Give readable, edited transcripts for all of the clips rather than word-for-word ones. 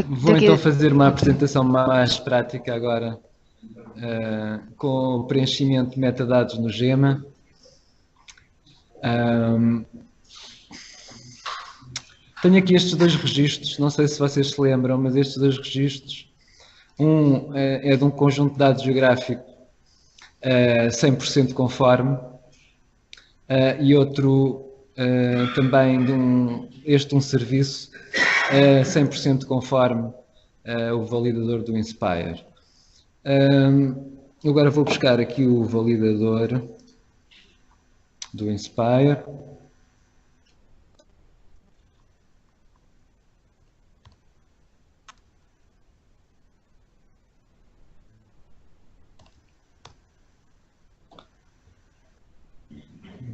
Vou então fazer uma apresentação mais prática agora, com o preenchimento de metadados no Gema. Tenho aqui estes dois registros, não sei se vocês se lembram, mas estes dois registros, um é de um conjunto de dados geográfico 100% conforme, e outro também de um serviço 100% conforme o validador do Inspire. Agora vou buscar aqui o validador do Inspire.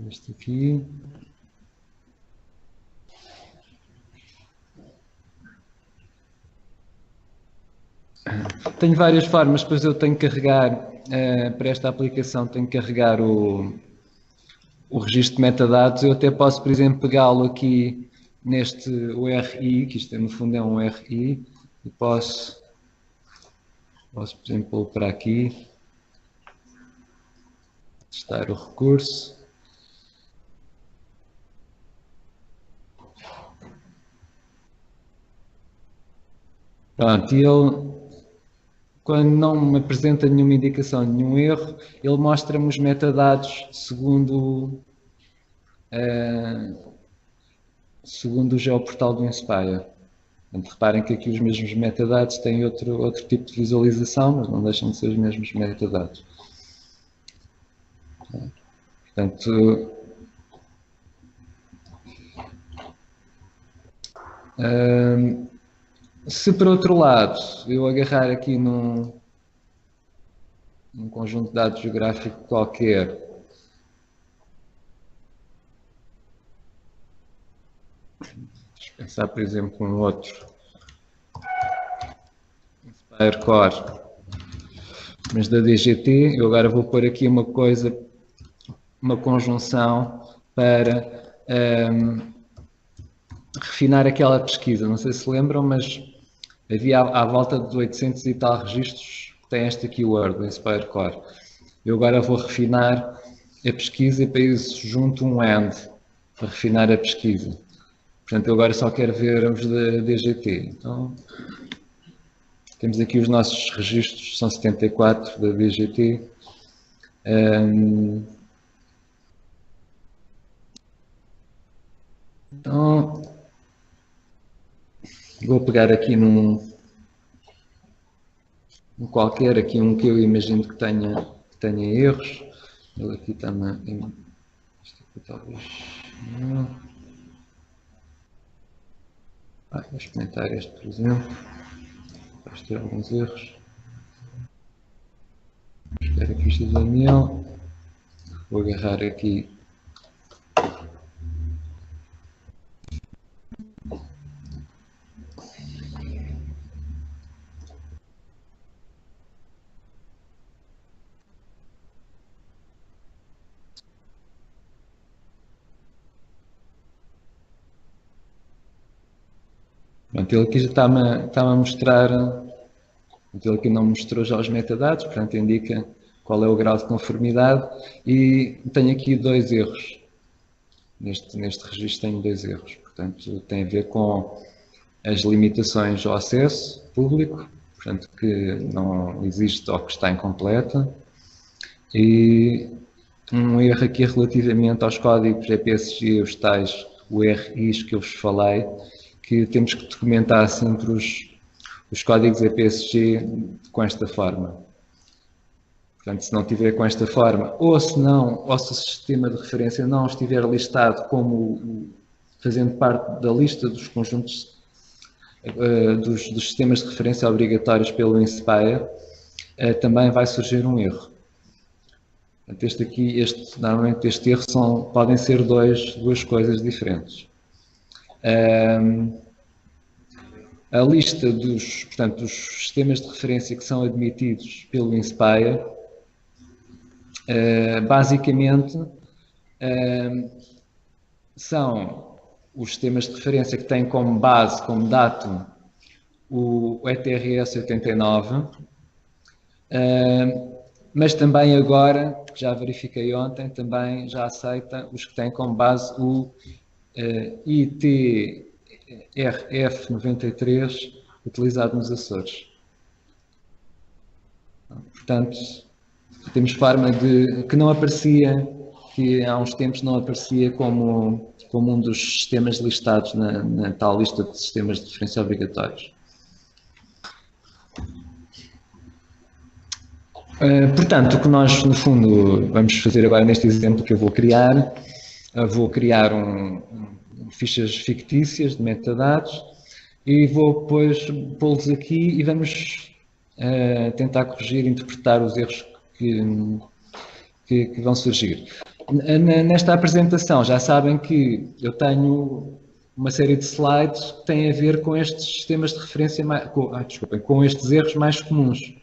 Este aqui. Tenho várias formas, depois eu tenho que carregar, para esta aplicação, tenho que carregar o registro de metadados. Eu até posso, por exemplo, pegá-lo aqui neste URI, que isto no fundo é um URI, e posso por exemplo, pô-lo para aqui, testar o recurso. Pronto, e ele, quando não me apresenta nenhuma indicação, nenhum erro, ele mostra-me os metadados segundo o geoportal do Inspire. Portanto, reparem que aqui os mesmos metadados têm outro tipo de visualização, mas não deixam de ser os mesmos metadados. Portanto, se por outro lado eu agarrar aqui num conjunto de dados geográfico qualquer, deixa eu pensar, por exemplo, um outro Inspire Core, mas da DGT, eu agora vou pôr aqui uma conjunção para refinar aquela pesquisa. Não sei se lembram, mas havia à volta de 800 e tal registros que tem esta keyword, o Inspire Core. Eu agora vou refinar a pesquisa e para isso junto um AND, para refinar a pesquisa. Portanto, eu agora só quero ver os da DGT. Então, temos aqui os nossos registros, são 74 da DGT. Então, vou pegar aqui num qualquer, aqui um que eu imagino que tenha erros. Ele aqui também. Este aqui talvez não. Vou experimentar este, por exemplo. Vais ter alguns erros. Espero aqui o XML. Vou agarrar aqui. Pronto, ele aqui já está-me a mostrar, ele aqui não mostrou já os metadados, portanto indica qual é o grau de conformidade e tenho aqui dois erros. Neste registro tenho dois erros, portanto tem a ver com as limitações ao acesso público, portanto que não existe ou que está incompleta, e um erro aqui relativamente aos códigos EPSG, os tais URIs que eu vos falei, que temos que documentar sempre os códigos EPSG com esta forma. Portanto, se não tiver com esta forma, ou se o sistema de referência não estiver listado como fazendo parte da lista dos conjuntos dos sistemas de referência obrigatórios pelo Inspire, também vai surgir um erro. Portanto, normalmente este erro podem ser duas coisas diferentes. A lista dos sistemas de referência que são admitidos pelo Inspire, basicamente, são os sistemas de referência que têm como base, como datum, o ETRS 89, mas também agora, já verifiquei ontem, também já aceita os que têm como base o ITRF 93 utilizado nos Açores. Portanto, temos forma de que não aparecia, que há uns tempos não aparecia como um dos sistemas listados na tal lista de sistemas de referência obrigatórios. Portanto, o que nós, no fundo, vamos fazer agora neste exemplo que eu vou criar fichas fictícias de metadados e vou depois pô-los aqui e vamos tentar corrigir e interpretar os erros que vão surgir. Nesta apresentação já sabem que eu tenho uma série de slides que têm a ver com estes sistemas de referência, com estes erros mais comuns.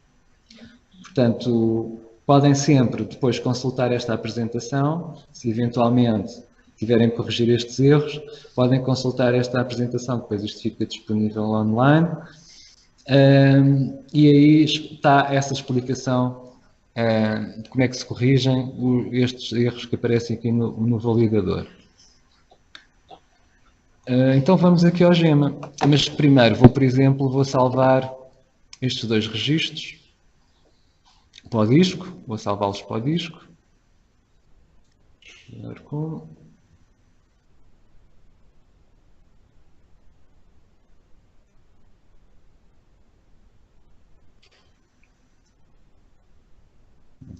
Portanto, podem sempre depois consultar esta apresentação, se eventualmente tiverem que corrigir estes erros, podem consultar esta apresentação, depois isto fica disponível online, e aí está essa explicação de como é que se corrigem estes erros que aparecem aqui no validador. Então vamos aqui ao Gema, mas primeiro por exemplo, vou salvar estes dois registros para o disco, vou salvá-los para o disco.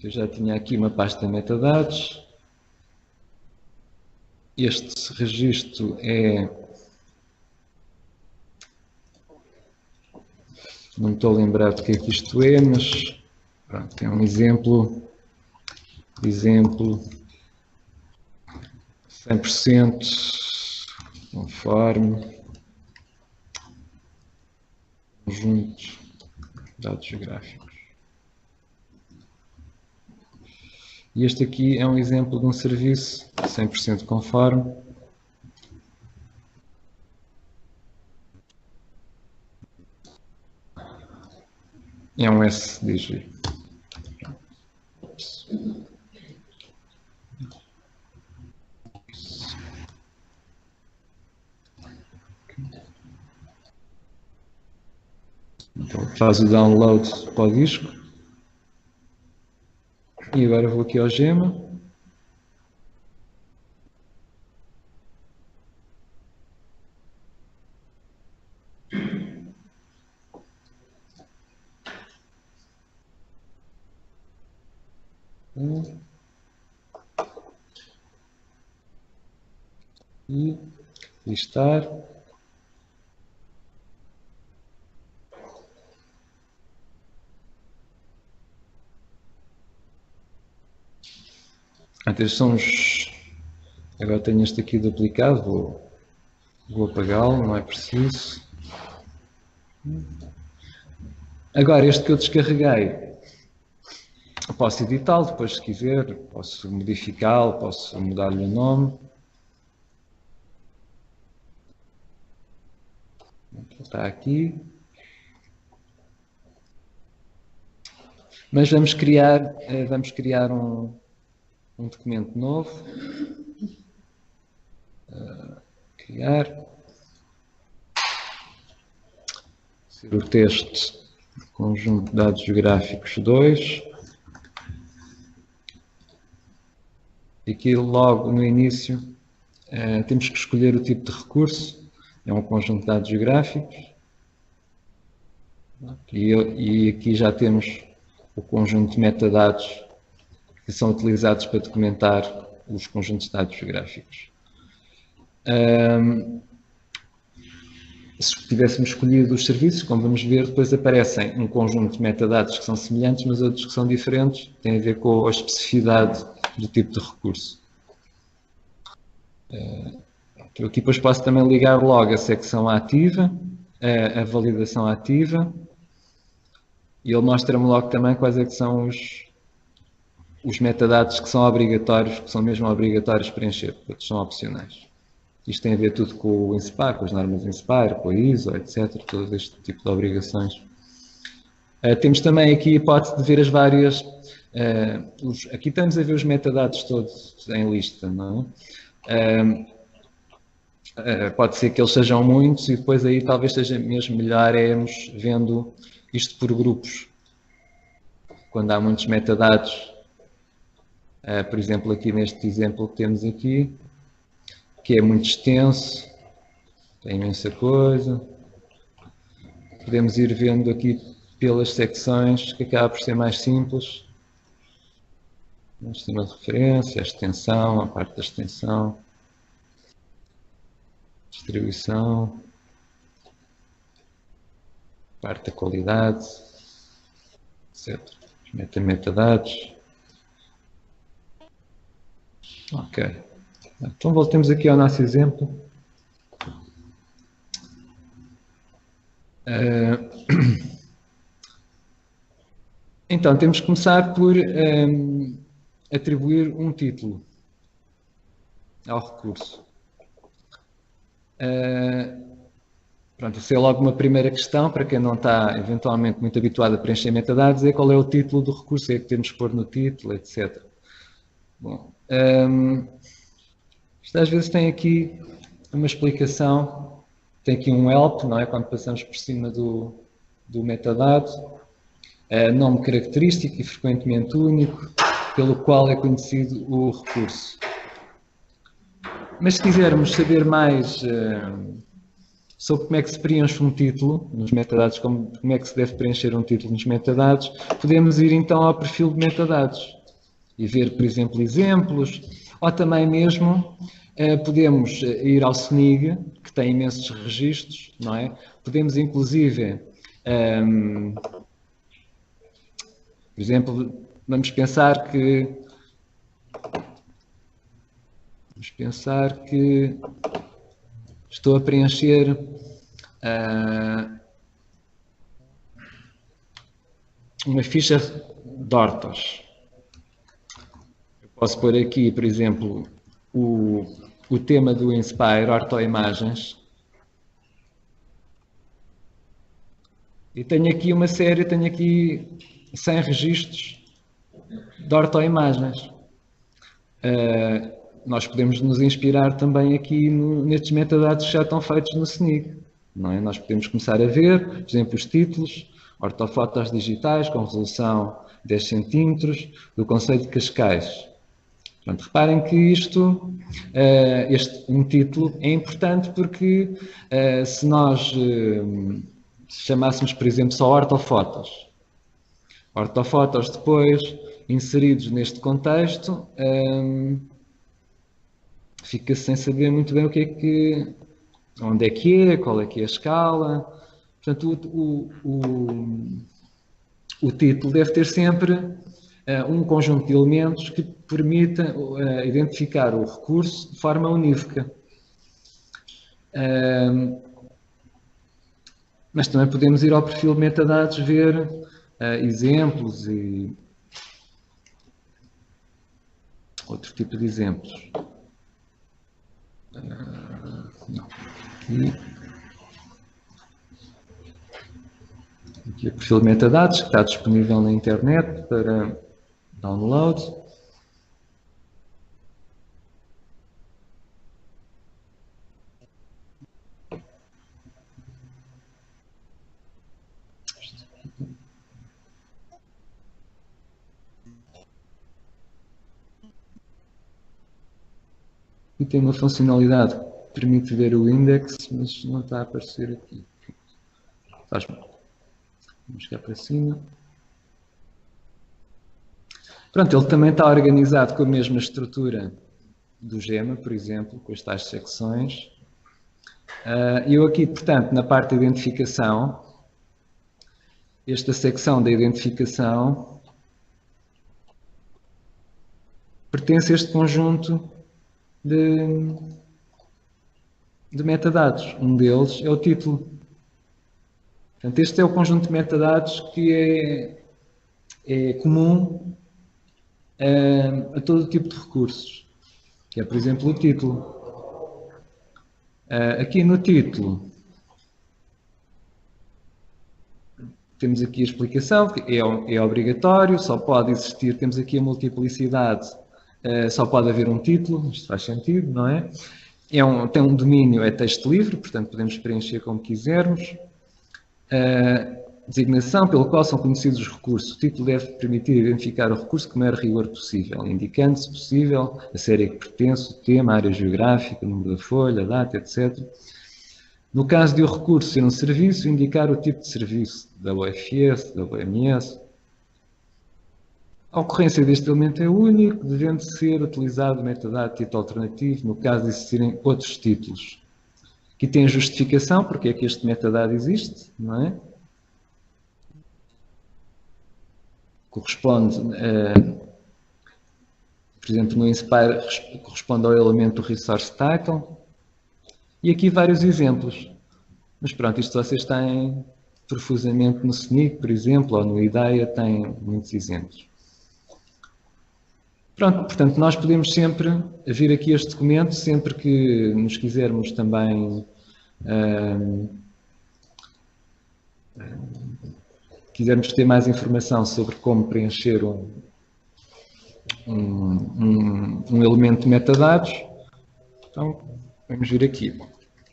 Eu já tinha aqui uma pasta de metadados. Este registro não me estou a lembrar de que é que isto é, mas pronto, é um exemplo 100% conforme conjunto de dados geográficos. E este aqui é um exemplo de um serviço 100% conforme. É um SDG. Então faz o download para o disco. E agora vou aqui ao Gema. E listar. Atenção, agora tenho este aqui duplicado, vou apagá-lo, não é preciso. Agora, este que eu descarreguei, eu posso editá-lo depois se quiser, posso modificá-lo, posso mudar-lhe o nome. Está aqui. Mas vamos criar um documento novo. Criar. Ser o teste conjunto de dados geográficos 2. E aqui logo no início temos que escolher o tipo de recurso. É um conjunto de dados geográficos. E aqui já temos o conjunto de metadados que são utilizados para documentar os conjuntos de dados geográficos. Se tivéssemos escolhido os serviços, como vamos ver, depois aparecem um conjunto de metadados que são semelhantes, mas outros que são diferentes, têm a ver com a especificidade do tipo de recurso. Eu aqui depois posso também ligar logo a secção ativa, a validação ativa, e ele mostra-me logo também quais é que são os metadados que são obrigatórios, que são mesmo obrigatórios preencher, outros são opcionais. Isto tem a ver tudo com o INSPIRE, com as normas INSPIRE, com a ISO, etc. Todo este tipo de obrigações. Temos também aqui a hipótese de ver as várias... aqui estamos a ver os metadados todos em lista, não é? Pode ser que eles sejam muitos e depois aí talvez seja mesmo melhor irmos vendo isto por grupos. Quando há muitos metadados, por exemplo, aqui neste exemplo que temos aqui, que é muito extenso, tem imensa coisa. Podemos ir vendo aqui pelas secções, que acaba por ser mais simples. O sistema de referência, a extensão, a parte da extensão, distribuição, parte da qualidade, etc. Metadados. Ok. Então voltemos aqui ao nosso exemplo. Então, temos que começar por atribuir um título ao recurso. Pronto, isso é logo uma primeira questão, para quem não está eventualmente muito habituado a preencher metadados, é qual é o título do recurso, é que temos que pôr no título, etc. Bom, isto às vezes tem aqui uma explicação, tem aqui um help, não é? Quando passamos por cima do metadado, nome característico e frequentemente único, pelo qual é conhecido o recurso. Mas se quisermos saber mais sobre como é que se preenche um título nos metadados, como é que se deve preencher um título nos metadados, podemos ir então ao perfil de metadados e ver, por exemplo, exemplos, ou também mesmo podemos ir ao SNIG, que tem imensos registros, não é? Podemos inclusive, por exemplo, vamos pensar que estou a preencher uma ficha de ortos. Eu posso pôr aqui, por exemplo, o tema do Inspire, ortoimagens. E tenho aqui uma série, tenho aqui 100 registros de ortoimagens. Nós podemos nos inspirar também aqui nestes metadados que já estão feitos no SNIG. Não é? Nós podemos começar a ver, por exemplo, os títulos, ortofotos digitais com resolução 10 cm, do Conselho de Cascais. Portanto, reparem que um título é importante porque se nós chamássemos, por exemplo, só ortofotos depois inseridos neste contexto, fica sem saber muito bem onde é que é, qual é que é a escala. Portanto, o título deve ter sempre um conjunto de elementos que permita identificar o recurso de forma unívoca. Mas também podemos ir ao perfil de metadados, ver exemplos e outro tipo de exemplos. Não. Aqui o perfil de metadados, que está disponível na internet para download. E tem uma funcionalidade que permite ver o index, mas não está a aparecer aqui. Faz mal. Vamos cá para cima. Pronto, ele também está organizado com a mesma estrutura do GEMA, por exemplo, com as tais secções. Eu aqui, portanto, na parte de identificação, esta secção da identificação pertence a este conjunto de metadados. Um deles é o título. Portanto, este é o conjunto de metadados que é comum a todo tipo de recursos, que é, por exemplo, o título. Aqui no título, temos aqui a explicação, que é obrigatório, só pode existir, temos aqui a multiplicidade, só pode haver um título, isto faz sentido, não é? Tem um domínio, é texto livre, portanto podemos preencher como quisermos. Designação pelo qual são conhecidos os recursos. O título deve permitir identificar o recurso com o maior rigor possível, indicando, se possível, a série a que pertence, o tema, a área geográfica, o número da folha, a data, etc. No caso de o recurso ser um serviço, indicar o tipo de serviço, WFS, WMS. A ocorrência deste elemento é único, devendo ser utilizado o metadado título alternativo, no caso de existirem outros títulos. Aqui tem a justificação, porque é que este metadado existe, não é? Corresponde, por exemplo, no Inspire, corresponde ao elemento do Resource Title. E aqui vários exemplos. Mas pronto, isto vocês têm profusamente no SNIC, por exemplo, ou no IDEA, têm muitos exemplos. Pronto, portanto, nós podemos sempre vir aqui a este documento, sempre que nos quisermos também quisermos ter mais informação sobre como preencher um elemento de metadados, então vamos vir aqui.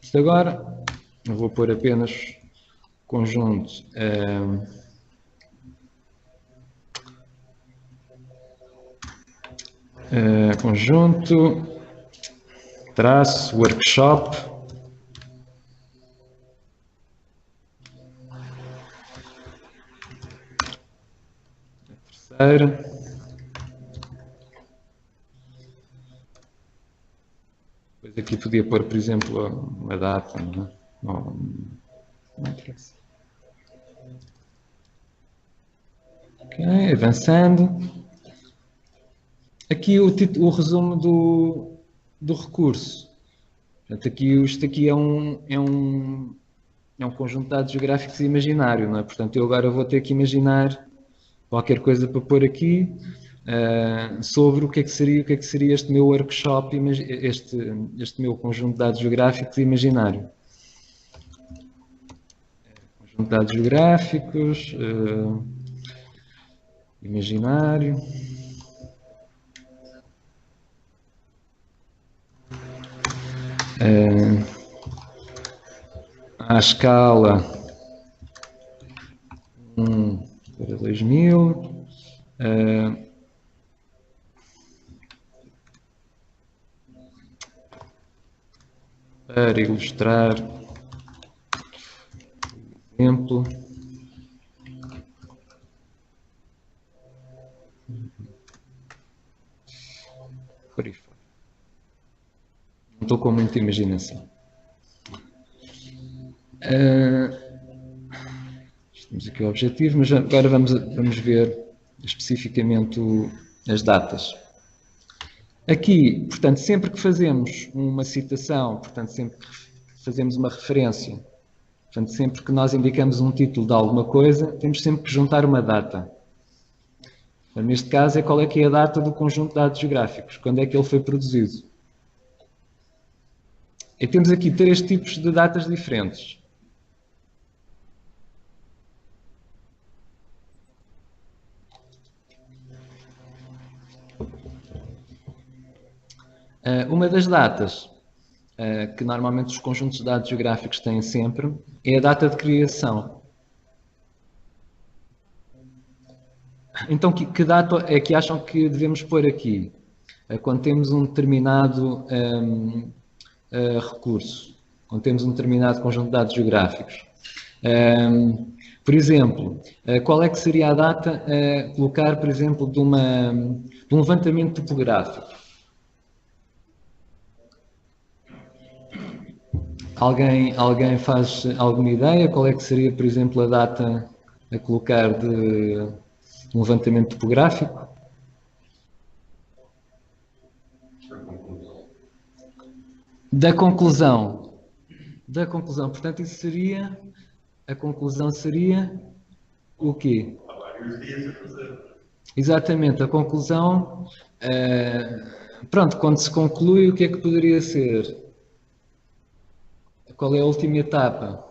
Isto agora, eu vou pôr apenas conjunto conjunto traço workshop terceira depois aqui podia pôr, por exemplo, uma data, não interessa. Ok, avançando. Aqui o resumo do recurso. Portanto, isto aqui é um conjunto de dados geográficos imaginário, não é? Portanto, eu agora vou ter que imaginar qualquer coisa para pôr aqui sobre o que é que seria este meu workshop, este meu conjunto de dados geográficos imaginário. Conjunto de dados geográficos imaginário. À escala 1 para 2000, para ilustrar o exemplo. Não estou com muita imaginação. Temos aqui o objetivo, mas agora vamos ver especificamente as datas. Aqui, portanto, sempre que fazemos uma citação, portanto, sempre que fazemos uma referência, portanto, sempre que nós indicamos um título de alguma coisa, temos sempre que juntar uma data. Então, neste caso, é qual é que é a data do conjunto de dados geográficos, quando é que ele foi produzido. E temos aqui 3 tipos de datas diferentes. Uma das datas que normalmente os conjuntos de dados geográficos têm sempre é a data de criação. Então, que data é que acham que devemos pôr aqui? Quando temos um determinado recurso, quando temos um determinado conjunto de dados geográficos. Por exemplo, qual é que seria a data a colocar, por exemplo, de um levantamento topográfico? Alguém faz alguma ideia? Qual é que seria, por exemplo, a data a colocar de um levantamento topográfico? Da conclusão. Da conclusão. Portanto, isso seria... A conclusão seria o quê? Exatamente, a conclusão... pronto, quando se conclui, o que é que poderia ser? qual é a última etapa?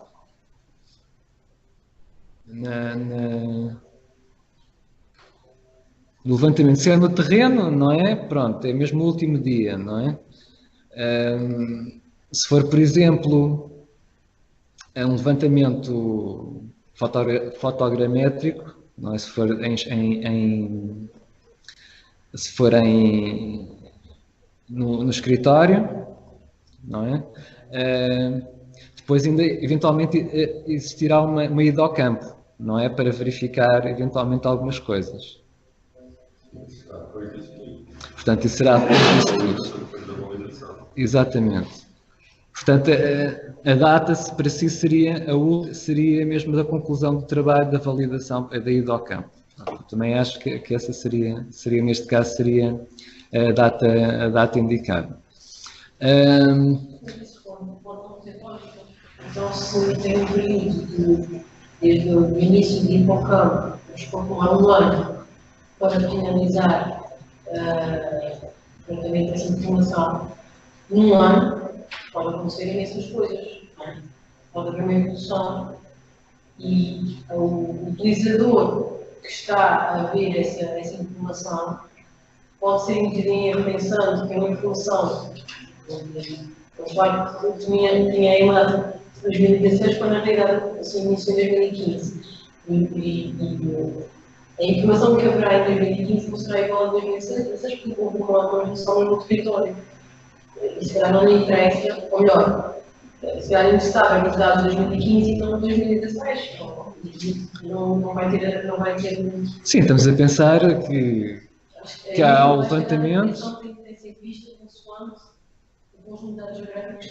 No levantamento, se é no terreno, não é? Pronto, é mesmo o último dia, não é? Se for, por exemplo, um levantamento fotogramétrico, não é? Se for no escritório, não é? Depois ainda eventualmente existirá uma ida ao campo, não é? Para verificar eventualmente algumas coisas. Portanto, isso será depois disso tudo. Exatamente. Portanto, a data para si seria mesmo da conclusão do trabalho, da validação, da ida ao campo. Também acho que essa seria, neste caso, seria a data indicada. Então, se tem um período desde o início de ir para o campo, mas como há um ano, para finalizar o tratamento dessa informação, num ano, pode acontecer imensas coisas. Pode haver uma evolução e o utilizador que está a ver essa informação pode ser inclusive pensando que é uma informação eu tinha a imagem de 2016 quando na realidade assim, iniciou em 2015 e a informação que haverá em 2015 não será igual a 2016 porque houve uma redução no território e se calhar não lhe interessa, ou melhor, se calhar interessava nos dados de 2015 e não de 2016 não vai ter Sim, estamos a pensar que há o levantamento tem sido vista consoante o conjunto de dados geográficos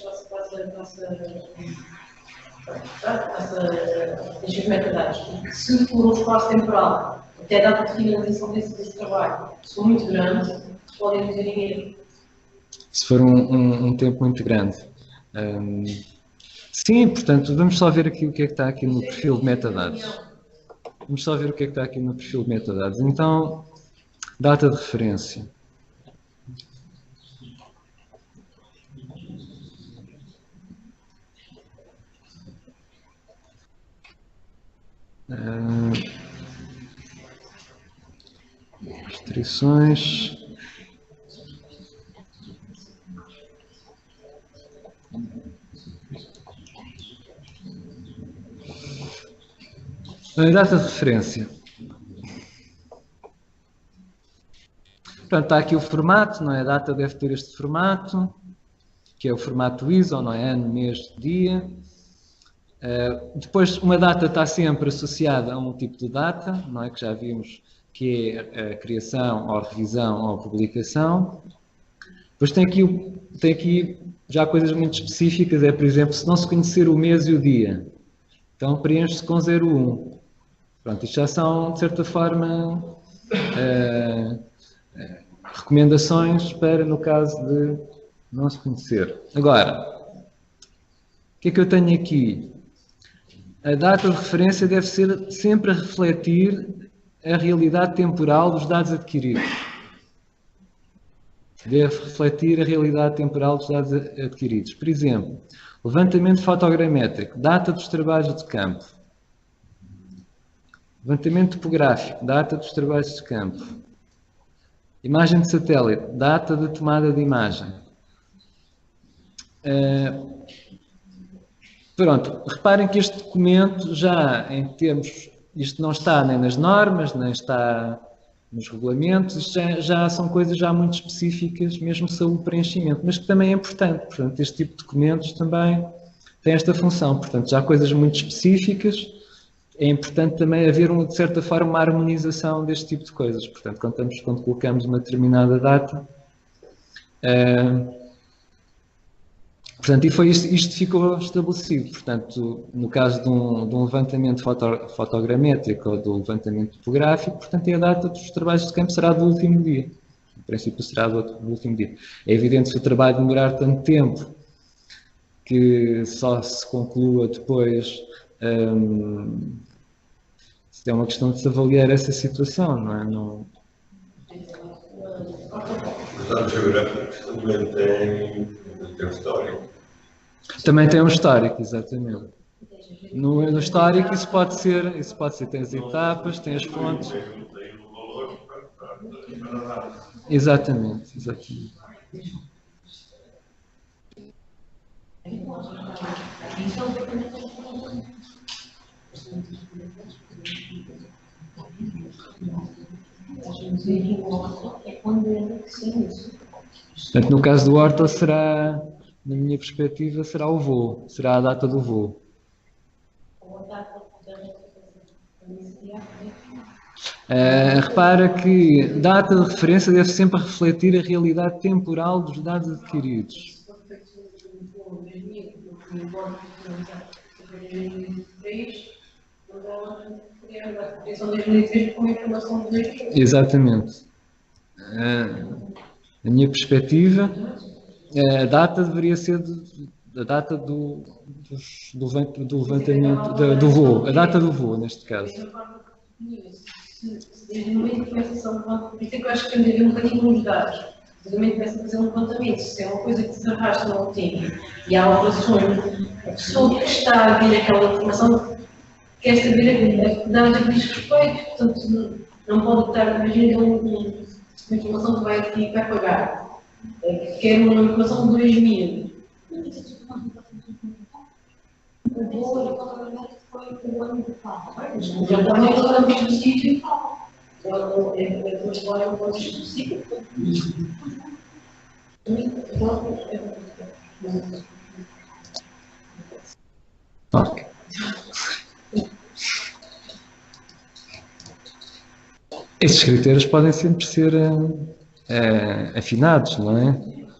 destes metadados. Porque se for um espaço temporal, até a data de finalização desse trabalho, se for muito grande, podem ter ninguém. Se for um tempo muito grande. Sim, portanto, vamos só ver aqui o que é que está aqui no perfil de metadados. Vamos só ver o que é que está aqui no perfil de metadados. Então, data de referência. Restrições. A data de referência. Portanto, está aqui o formato, não é? A data deve ter este formato, que é o formato ISO, não é? Ano, mês, dia. Depois, uma data está sempre associada a um tipo de data, não é? Que já vimos que é a criação, ou revisão, ou publicação. Depois tem aqui já coisas muito específicas, por exemplo, se não se conhecer o mês e o dia, então preenche-se com 01. Pronto, isto já são, de certa forma, recomendações para, no caso de não se conhecer. Agora, o que é que eu tenho aqui? A data de referência deve ser sempre a refletir a realidade temporal dos dados adquiridos. Deve refletir a realidade temporal dos dados adquiridos. Por exemplo, levantamento fotogramétrico, data dos trabalhos de campo. Levantamento topográfico, data dos trabalhos de campo. Imagem de satélite, data de tomada de imagem. Pronto, reparem que este documento já, em termos, isto não está nem nas normas, nem está nos regulamentos, isto já são coisas já muito específicas, mesmo sobre o preenchimento, mas que também é importante. Portanto, este tipo de documentos também tem esta função. Portanto, já há coisas muito específicas, é importante também haver, de certa forma, uma harmonização deste tipo de coisas. Portanto, quando colocamos uma determinada data, portanto, e foi isto ficou estabelecido. Portanto, no caso de um levantamento fotogramétrico ou do levantamento topográfico, portanto, a data dos trabalhos de campo será do último dia. Em princípio, será do último dia. É evidente que se o trabalho demorar tanto tempo que só se conclua depois, é uma questão de se avaliar essa situação, não é? Não... Os dados geográficos também têm história. Também tem um histórico, exatamente. No histórico isso pode ser, tem as etapas, tem as fontes. Exatamente, exatamente. Portanto, no caso do Horta será, na minha perspectiva, será o voo, será a data do voo. Repara que data de referência deve sempre refletir a realidade temporal dos dados adquiridos. Exatamente. Na minha perspectiva, a data deveria ser a data do levantamento, do voo, a data do voo, neste caso. Desde o momento que começa a ser um levantamento, por isso é que eu acho que tem de haver um bocadinho nos dados. Desde o momento que começa a fazer um levantamento, se é uma coisa que se arrasta no tempo e há alterações, a pessoa que está a ver aquela informação quer saber a que dados é que diz respeito, portanto, não pode estar, imagina uma informação que vai pagar, quer uma informação de 2000. O valor foi o ano de fato. Já também não era muito específico. A história é um ponto específico. Ok. Estes critérios podem sempre ser afinados, não é?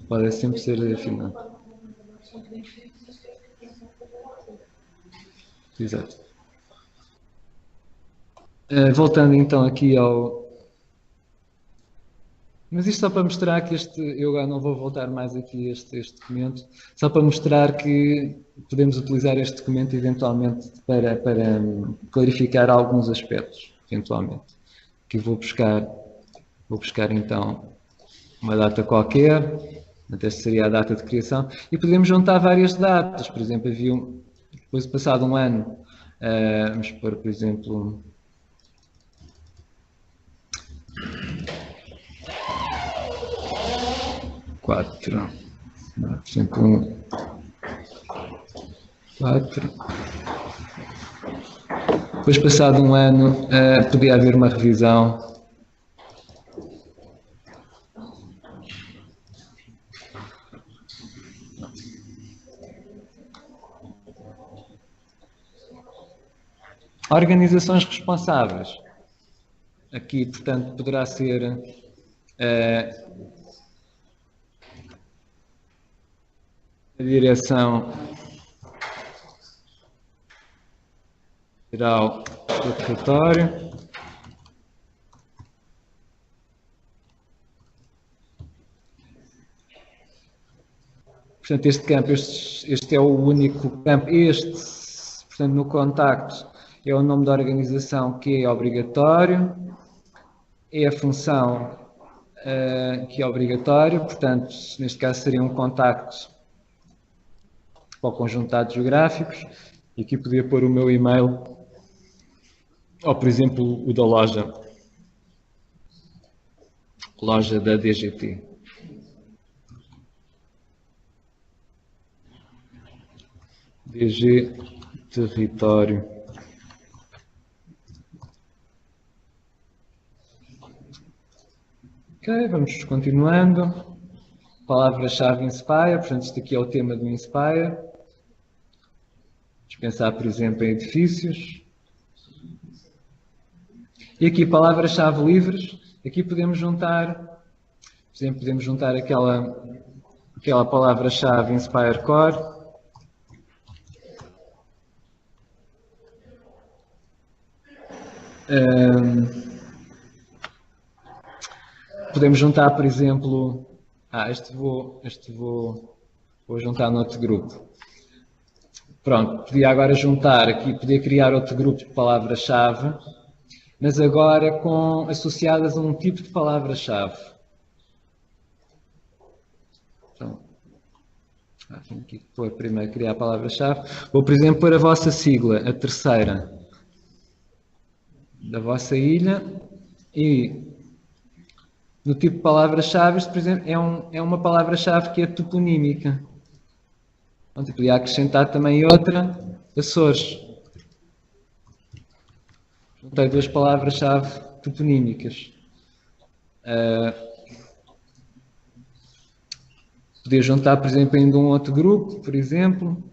Podem sempre ser afinados. Exato. Voltando então aqui ao... Mas isto só para mostrar que eu agora não vou voltar mais aqui a este documento, só para mostrar que podemos utilizar este documento eventualmente para clarificar alguns aspectos, eventualmente. Que vou buscar então uma data qualquer, até seria a data de criação, e podemos juntar várias datas. Por exemplo, depois de passado um ano, vamos pôr, por exemplo, quatro, depois passado um ano, podia haver uma revisão. Organizações responsáveis. Aqui, portanto, poderá ser a Direção-Geral do Território. Portanto, este campo, este é o único campo. Portanto, no contacto, é o nome da organização que é obrigatório, é a função que é obrigatória, portanto, neste caso seria um contacto para o conjunto de dados geográficos, e aqui podia pôr o meu e-mail, ou por exemplo o da loja da DGT. DG Território. Ok, vamos continuando. Palavra-chave Inspire, portanto isto aqui é o tema do Inspire. Vamos pensar, por exemplo, em edifícios. E aqui palavras-chave livres. Aqui podemos juntar, por exemplo, podemos juntar aquela palavra-chave Inspire Core. Podemos juntar, por exemplo, este vou juntar noutro grupo. Pronto, podia agora juntar aqui, podia criar outro grupo de palavra-chave, mas agora associadas a um tipo de palavra-chave. Então, Tenho aqui que pôr primeiro criar a palavra-chave. Vou, por exemplo, pôr a vossa sigla, a terceira da vossa ilha, e no tipo de palavras-chave, por exemplo, é uma palavra-chave que é toponímica. Então, podia acrescentar também outra, Açores. Juntei duas palavras-chave toponímicas. Podia juntar, por exemplo, ainda um outro grupo, por exemplo.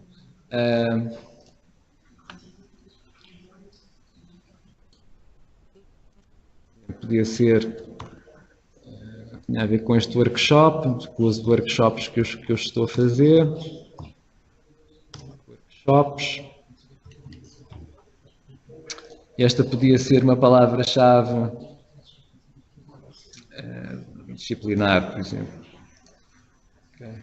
Podia ser, tinha a ver com este workshop, com os workshops que eu estou a fazer. Workshops. Esta podia ser uma palavra-chave disciplinar, por exemplo. Okay.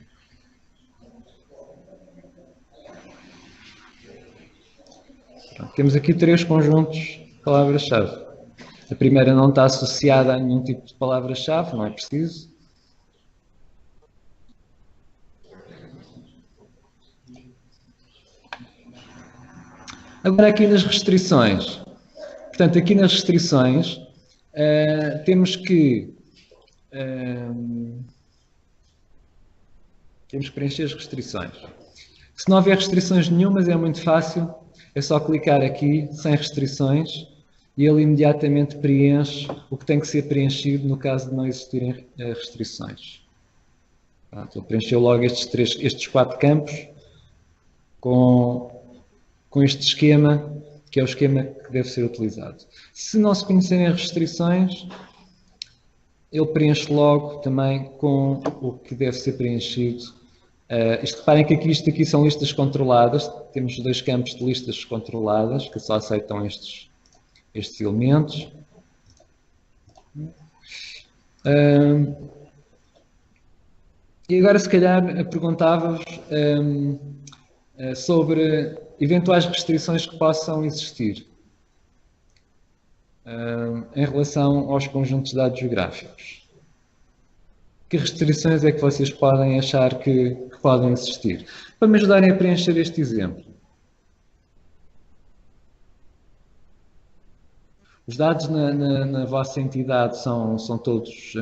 Pronto, temos aqui três conjuntos de palavras-chave. A primeira não está associada a nenhum tipo de palavra-chave, não é preciso. Agora aqui nas restrições. Portanto, aqui nas restrições temos que preencher as restrições. Se não houver restrições nenhumas, é muito fácil. É só clicar aqui, sem restrições, e ele imediatamente preenche o que tem que ser preenchido no caso de não existirem restrições. Pronto, ele preencheu logo estes 4 campos com este esquema, que é o esquema que deve ser utilizado. Se não se conhecerem as restrições, ele preenche logo também com o que deve ser preenchido. Reparem que isto aqui são listas controladas. Temos 2 campos de listas controladas que só aceitam estes elementos. E agora, se calhar, perguntava-vos sobre eventuais restrições que possam existir em relação aos conjuntos de dados geográficos. Que restrições é que vocês podem achar que podem existir? Para me ajudarem a preencher este exemplo. Os dados na vossa entidade são todos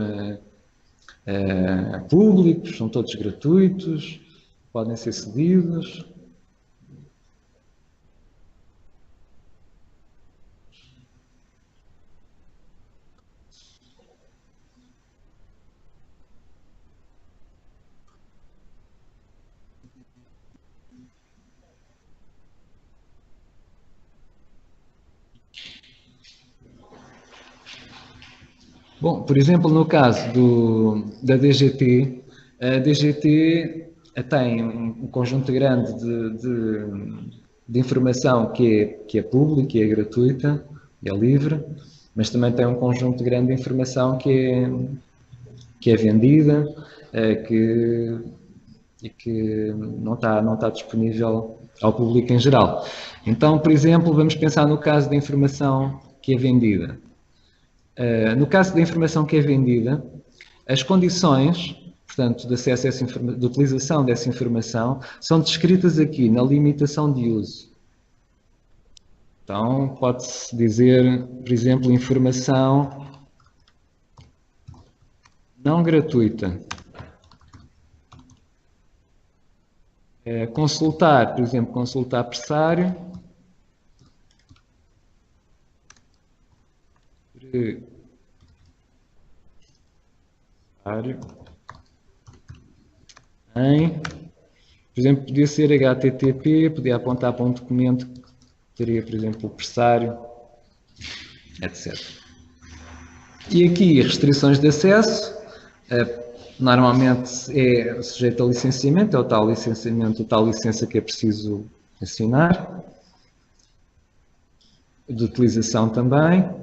públicos, são todos gratuitos, podem ser cedidos. Bom, por exemplo, no caso da DGT, a DGT tem um conjunto grande de informação que é pública, que é gratuita, é livre, mas também tem um conjunto grande de informação que é vendida e que não está disponível ao público em geral. Então, por exemplo, vamos pensar no caso da informação que é vendida. No caso da informação que é vendida, as condições, portanto, de acesso a essa de utilização dessa informação, são descritas aqui na limitação de uso. Então, pode-se dizer, por exemplo, informação não gratuita. Consultar, por exemplo, consultar pressário. Por exemplo, podia ser HTTP, podia apontar para um documento que teria, por exemplo, o pressário, etc. E aqui, restrições de acesso, normalmente é sujeito a licenciamento, é o tal licenciamento, a tal licença que é preciso assinar, de utilização também.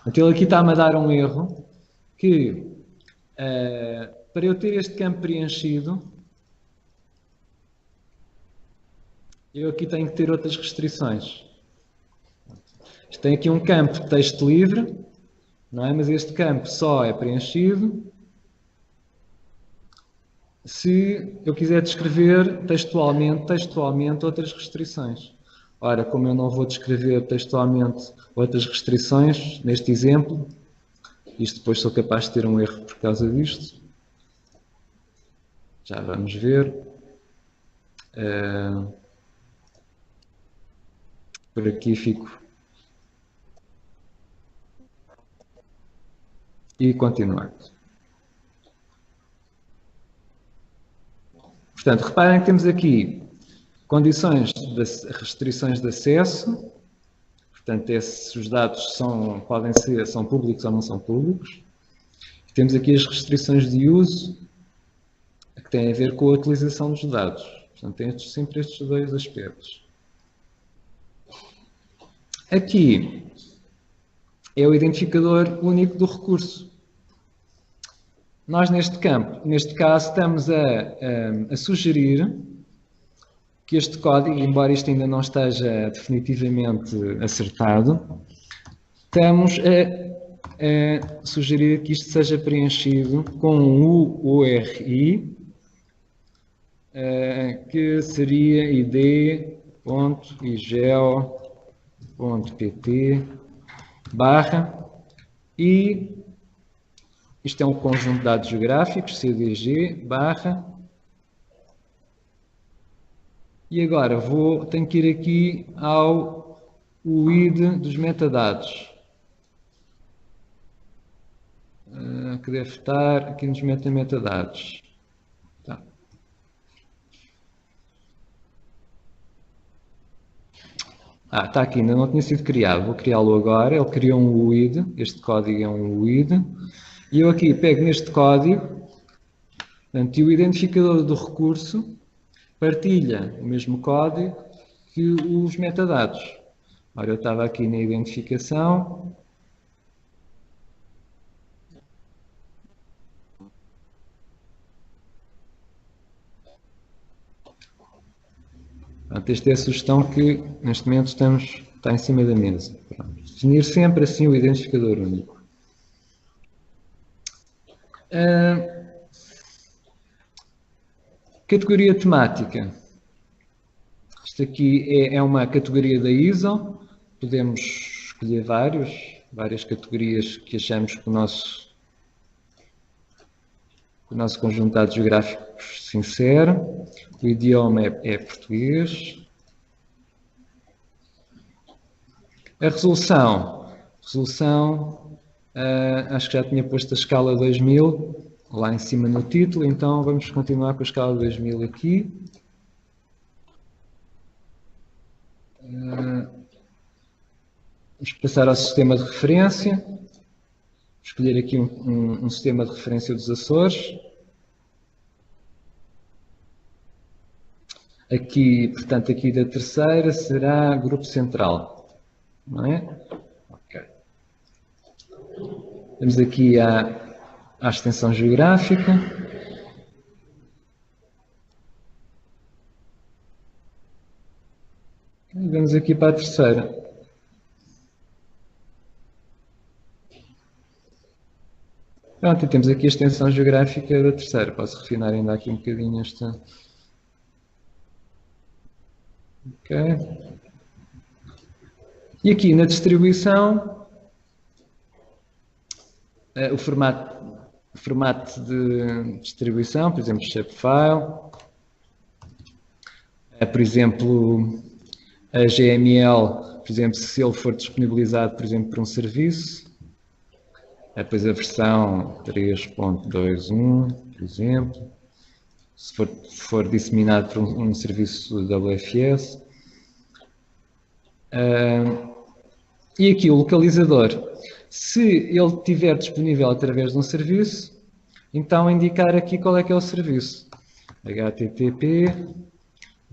Então ele aqui está-me a dar um erro que, para eu ter este campo preenchido, eu aqui tenho que ter outras restrições. Tem aqui um campo de texto livre, não é? Mas este campo só é preenchido se eu quiser descrever textualmente outras restrições. Ora, como eu não vou descrever textualmente outras restrições, neste exemplo, isto depois sou capaz de ter um erro por causa disto. Já vamos ver. Por aqui fico. E continuando. Portanto, reparem que temos aqui condições de restrições de acesso. Portanto, os dados são públicos ou não são públicos. Temos aqui as restrições de uso, que têm a ver com a utilização dos dados. Portanto, tem sempre estes dois aspectos. Aqui é o identificador único do recurso. Nós, neste caso, estamos a sugerir que este código, embora isto ainda não esteja definitivamente acertado, estamos a sugerir que isto seja preenchido com um URI, que seria id.igeo.pt e isto é um conjunto de dados geográficos, CDG, e agora tenho que ir aqui ao UID dos metadados, que deve estar aqui nos metadados. Tá. Está aqui, ainda não tinha sido criado, vou criá-lo agora. Ele criou um UID, este código é um UID, e eu aqui pego neste código, portanto, e o identificador do recurso partilha o mesmo código que os metadados. Ora, eu estava aqui na identificação. Pronto, esta é a sugestão que, neste momento, está em cima da mesa. Pronto. Definir sempre assim o identificador único. Categoria temática. Isto aqui é uma categoria da ISO. Podemos escolher várias categorias que achamos que o nosso conjunto de dados geográficos se insere. O idioma é português. A resolução, acho que já tinha posto a escala 2000 lá em cima no título, então vamos continuar com a escala 2000 aqui. Vamos passar ao sistema de referência. Escolher aqui um sistema de referência dos Açores. Aqui, portanto, aqui da terceira será grupo central, não é? Ok. Vamos aqui à extensão geográfica. E vamos aqui para a terceira. Pronto, e temos aqui a extensão geográfica da terceira. Posso refinar ainda aqui um bocadinho esta. Ok. E aqui na distribuição, o formato de distribuição, por exemplo, shapefile, por exemplo, a GML, por exemplo, se ele for disponibilizado, por exemplo, para um serviço, depois a versão 3.21, por exemplo, se for disseminado para um serviço WFS. E aqui o localizador, se ele estiver disponível através de um serviço, então indicar aqui qual é que é o serviço. http, //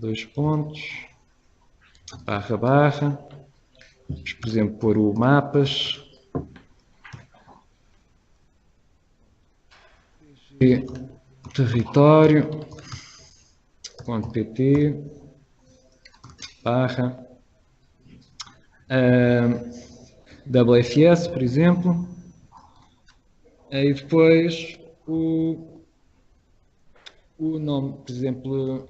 vamos, por exemplo, pôr o mapas, território.pt /WFS, por exemplo. E depois o nome, por exemplo,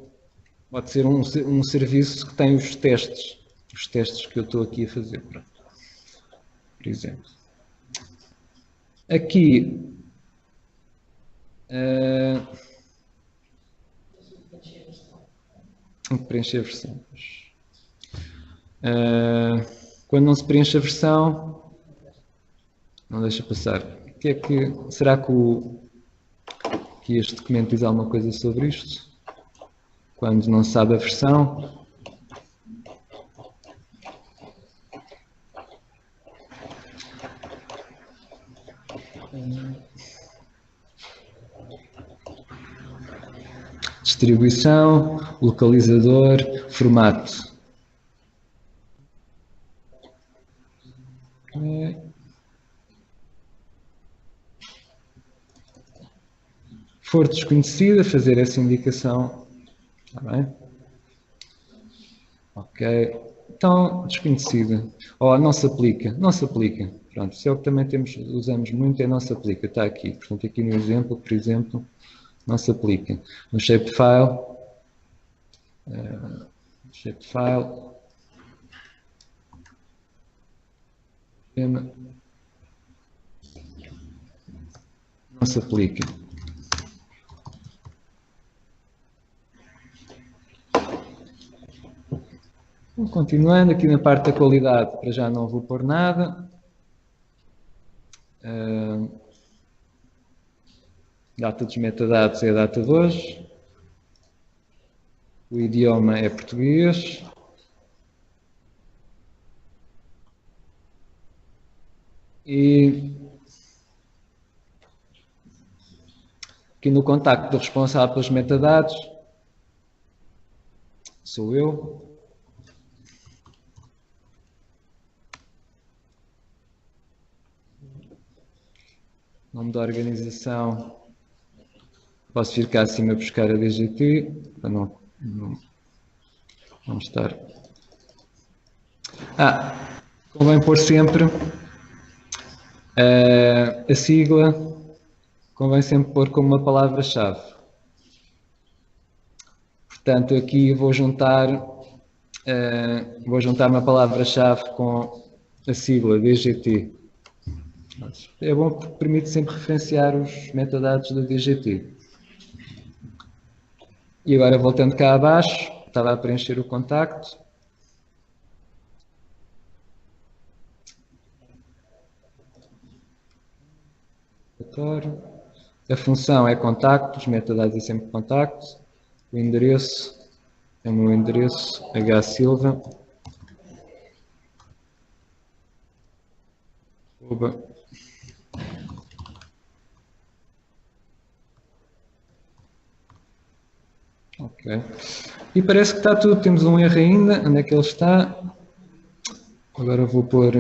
pode ser um serviço que tem os testes que eu estou aqui a fazer, pronto. Por exemplo. Aqui, preencher a versão. Quando não se preenche a versão, não deixa passar. O que é que, será que este documento diz alguma coisa sobre isto? Quando não se sabe a versão. Distribuição, localizador, formato. For desconhecida, fazer essa indicação. Está bem? Ok. Então, desconhecida. Oh, não se aplica. Não se aplica. Pronto, isso é o que também usamos muito, é não se aplica. Está aqui. Portanto, aqui no exemplo, por exemplo, não se aplica. No shapefile, não se aplica. Continuando aqui na parte da qualidade, para já não vou pôr nada. Data dos metadados é a data de hoje. O idioma é português. E aqui no contacto do responsável pelos metadados sou eu. Nome da organização. Posso vir cá acima buscar a DGT para não estar. Convém pôr sempre a sigla, convém sempre pôr como uma palavra-chave. Portanto, aqui vou juntar uma palavra-chave com a sigla DGT. É bom porque permite sempre referenciar os metadados da DGT. E agora, voltando cá abaixo, estava a preencher o contacto. A função é contacto, os metadados é sempre contacto. O endereço é o meu endereço, hsilva. Ok. E parece que está tudo. Temos um erro ainda. Onde é que ele está? Agora vou pôr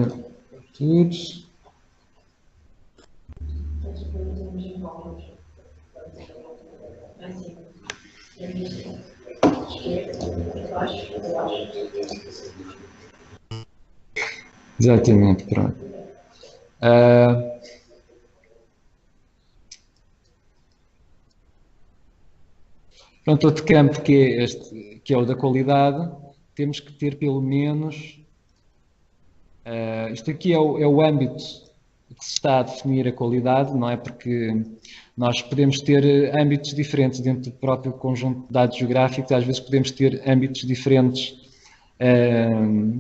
tudo. Exatamente, pronto. Pronto, outro campo que é este, que é o da qualidade, temos que ter pelo menos, isto aqui é o âmbito que se está a definir a qualidade, não é? Porque nós podemos ter âmbitos diferentes dentro do próprio conjunto de dados geográficos, às vezes podemos ter âmbitos diferentes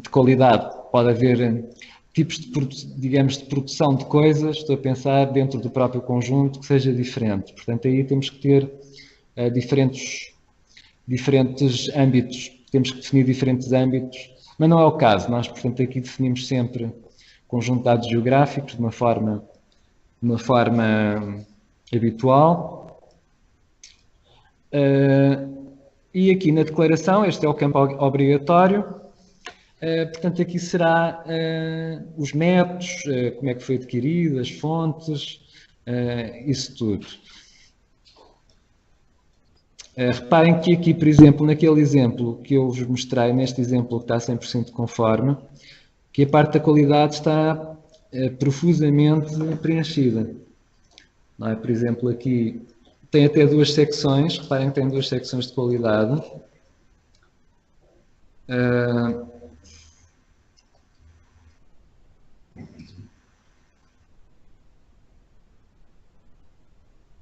de qualidade. Pode haver tipos de produção de coisas, estou a pensar, dentro do próprio conjunto que seja diferente. Portanto, aí temos que ter diferentes âmbitos, temos que definir diferentes âmbitos, mas não é o caso. Nós, portanto, aqui definimos sempre conjunto de dados geográficos de uma forma habitual. E aqui na declaração, este é o campo obrigatório, portanto aqui será os métodos, como é que foi adquirido, as fontes, isso tudo. Reparem que aqui, por exemplo, naquele exemplo que eu vos mostrei, neste exemplo que está 100% conforme, que a parte da qualidade está profusamente preenchida. não é? Por exemplo, aqui tem até duas secções, reparem que tem duas secções de qualidade.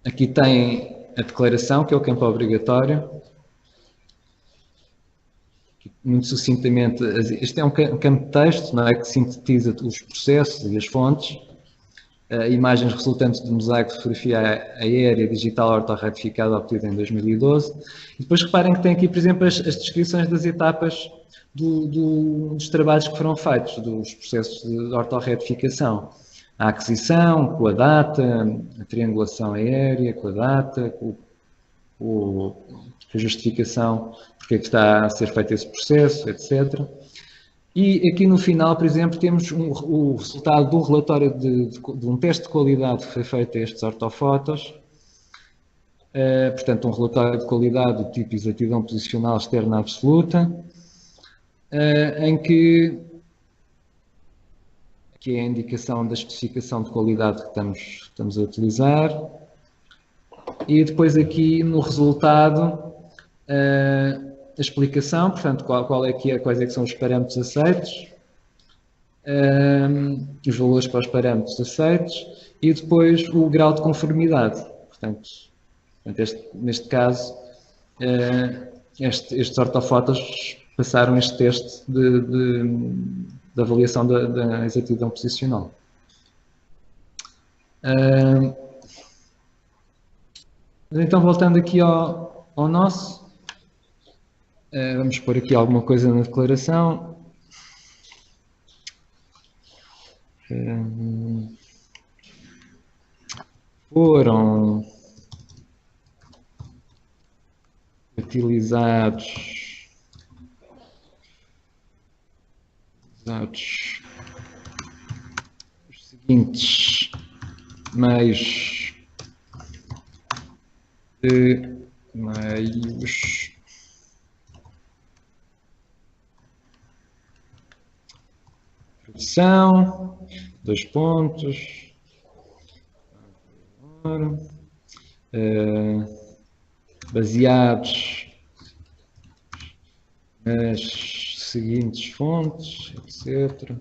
Aqui tem a declaração, que é o campo obrigatório. Muito sucintamente, este é um campo de texto, não é, que sintetiza os processos e as fontes, imagens resultantes do mosaico de fotografia aérea digital ortorretificada obtida em 2012. E depois reparem que tem aqui, por exemplo, as descrições das etapas dos trabalhos que foram feitos, dos processos de ortorretificação. A aquisição, com a data, a triangulação aérea, com a data, com a justificação porque é que está a ser feito esse processo, etc. E aqui no final, por exemplo, temos o resultado de um relatório de um teste de qualidade que foi feito a estes ortofotos. Portanto, um relatório de qualidade do tipo exatidão posicional externa absoluta, em que é a indicação da especificação de qualidade que estamos a utilizar. E depois aqui no resultado a explicação, portanto, quais é que são os parâmetros aceitos, os valores para os parâmetros aceitos e depois o grau de conformidade. Portanto neste caso, estes ortofotos passaram este teste de avaliação da exatidão posicional. Então, voltando aqui ao nosso, vamos pôr aqui alguma coisa na declaração. Foram utilizados os seguintes meios de produção, 2 pontos, baseados nas seguintes fontes, etc.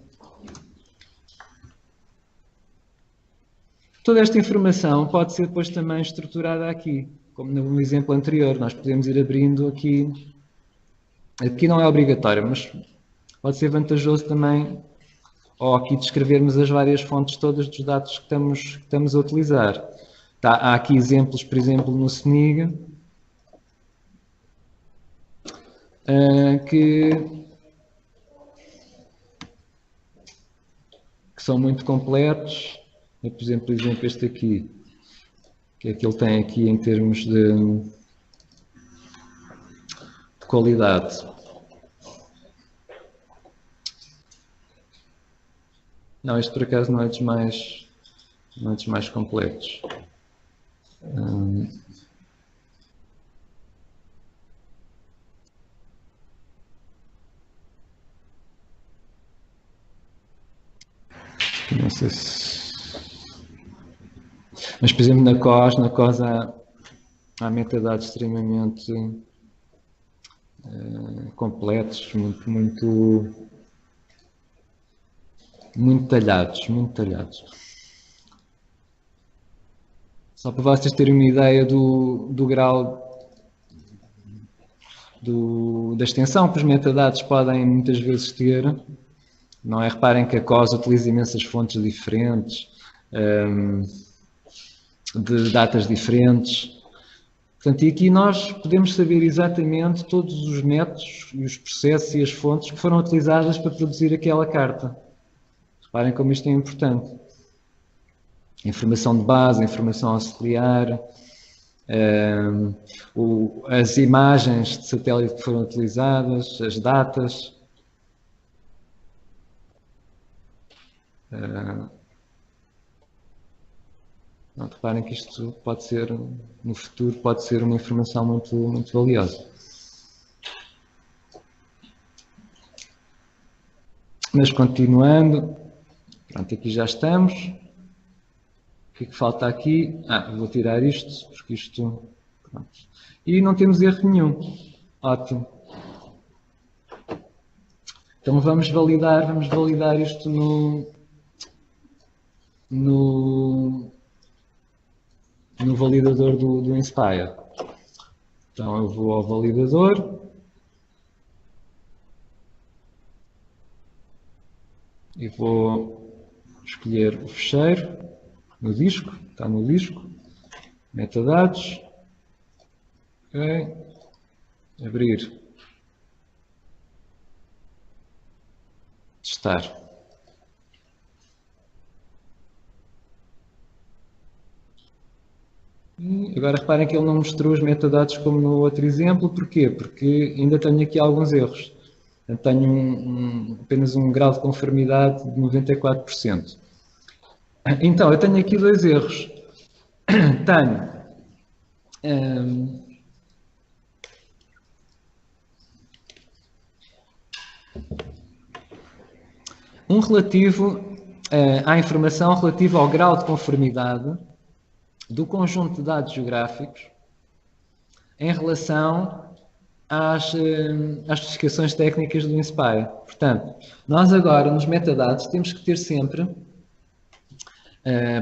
Toda esta informação pode ser depois também estruturada aqui, como no exemplo anterior. Nós podemos ir abrindo aqui. Aqui não é obrigatório, mas pode ser vantajoso também, ou aqui descrevermos as várias fontes todas dos dados que estamos a utilizar. Há aqui exemplos, por exemplo, no SNIG, que são muito completos. Por exemplo, este aqui, que é que ele tem aqui em termos de qualidade. Não, este por acaso não é dos mais completos. Não sei se... Mas, por exemplo, na COS há metadados extremamente completos, muito talhados. Só para vocês terem uma ideia do grau da extensão que os metadados podem muitas vezes ter, não é? Reparem que a COS utiliza imensas fontes diferentes, de datas diferentes. Portanto, e aqui nós podemos saber exatamente todos os métodos e os processos e as fontes que foram utilizadas para produzir aquela carta. Reparem como isto é importante. Informação de base, informação auxiliar, as imagens de satélite que foram utilizadas, as datas. Reparem que isto pode ser, no futuro, pode ser uma informação muito valiosa. Mas continuando, pronto, aqui já estamos. que é que falta aqui? Vou tirar isto, porque isto... Pronto. E não temos erro nenhum. Ótimo. Então vamos validar isto no validador do Inspire. Então eu vou ao validador e vou escolher o fecheiro no disco, está no disco, metadados, ok, abrir, testar. E agora reparem que ele não mostrou os metadados como no outro exemplo. Porquê? Porque ainda tenho aqui alguns erros. Eu tenho apenas um grau de conformidade de 94%. Então, eu tenho aqui dois erros. Tenho um relativo à informação relativa ao grau de conformidade do conjunto de dados geográficos em relação às especificações técnicas do Inspire. Portanto, nós agora nos metadados temos que ter sempre,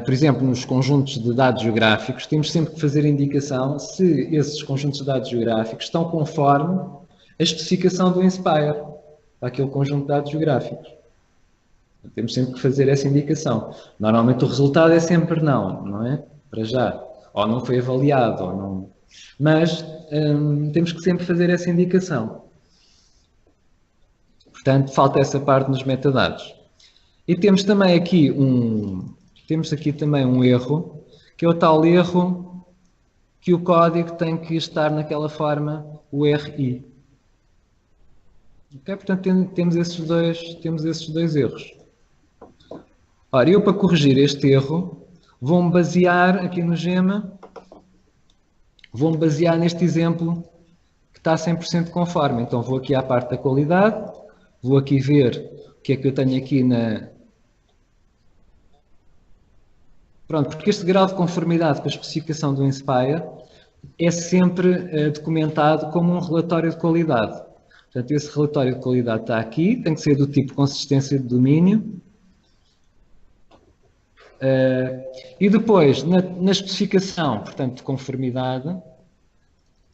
por exemplo, nos conjuntos de dados geográficos, temos sempre que fazer indicação se esses conjuntos de dados geográficos estão conforme a especificação do Inspire para aquele conjunto de dados geográficos. Temos sempre que fazer essa indicação. Normalmente o resultado é sempre não é? Para já. Ou não foi avaliado, ou não... Mas temos que sempre fazer essa indicação. Portanto, falta essa parte nos metadados. E temos também aqui um erro, que é o tal erro que o código tem que estar naquela forma, o RI. Okay? Portanto, temos esses dois erros. Ora, eu para corrigir este erro, vou-me basear aqui no Gema, vou-me basear neste exemplo que está 100% conforme. Então vou aqui à parte da qualidade, vou aqui ver o que é que eu tenho aqui na... Pronto, porque este grau de conformidade com a especificação do Inspire é sempre documentado como um relatório de qualidade. Portanto, esse relatório de qualidade está aqui, tem que ser do tipo consistência de domínio. E depois, na especificação, portanto, de conformidade,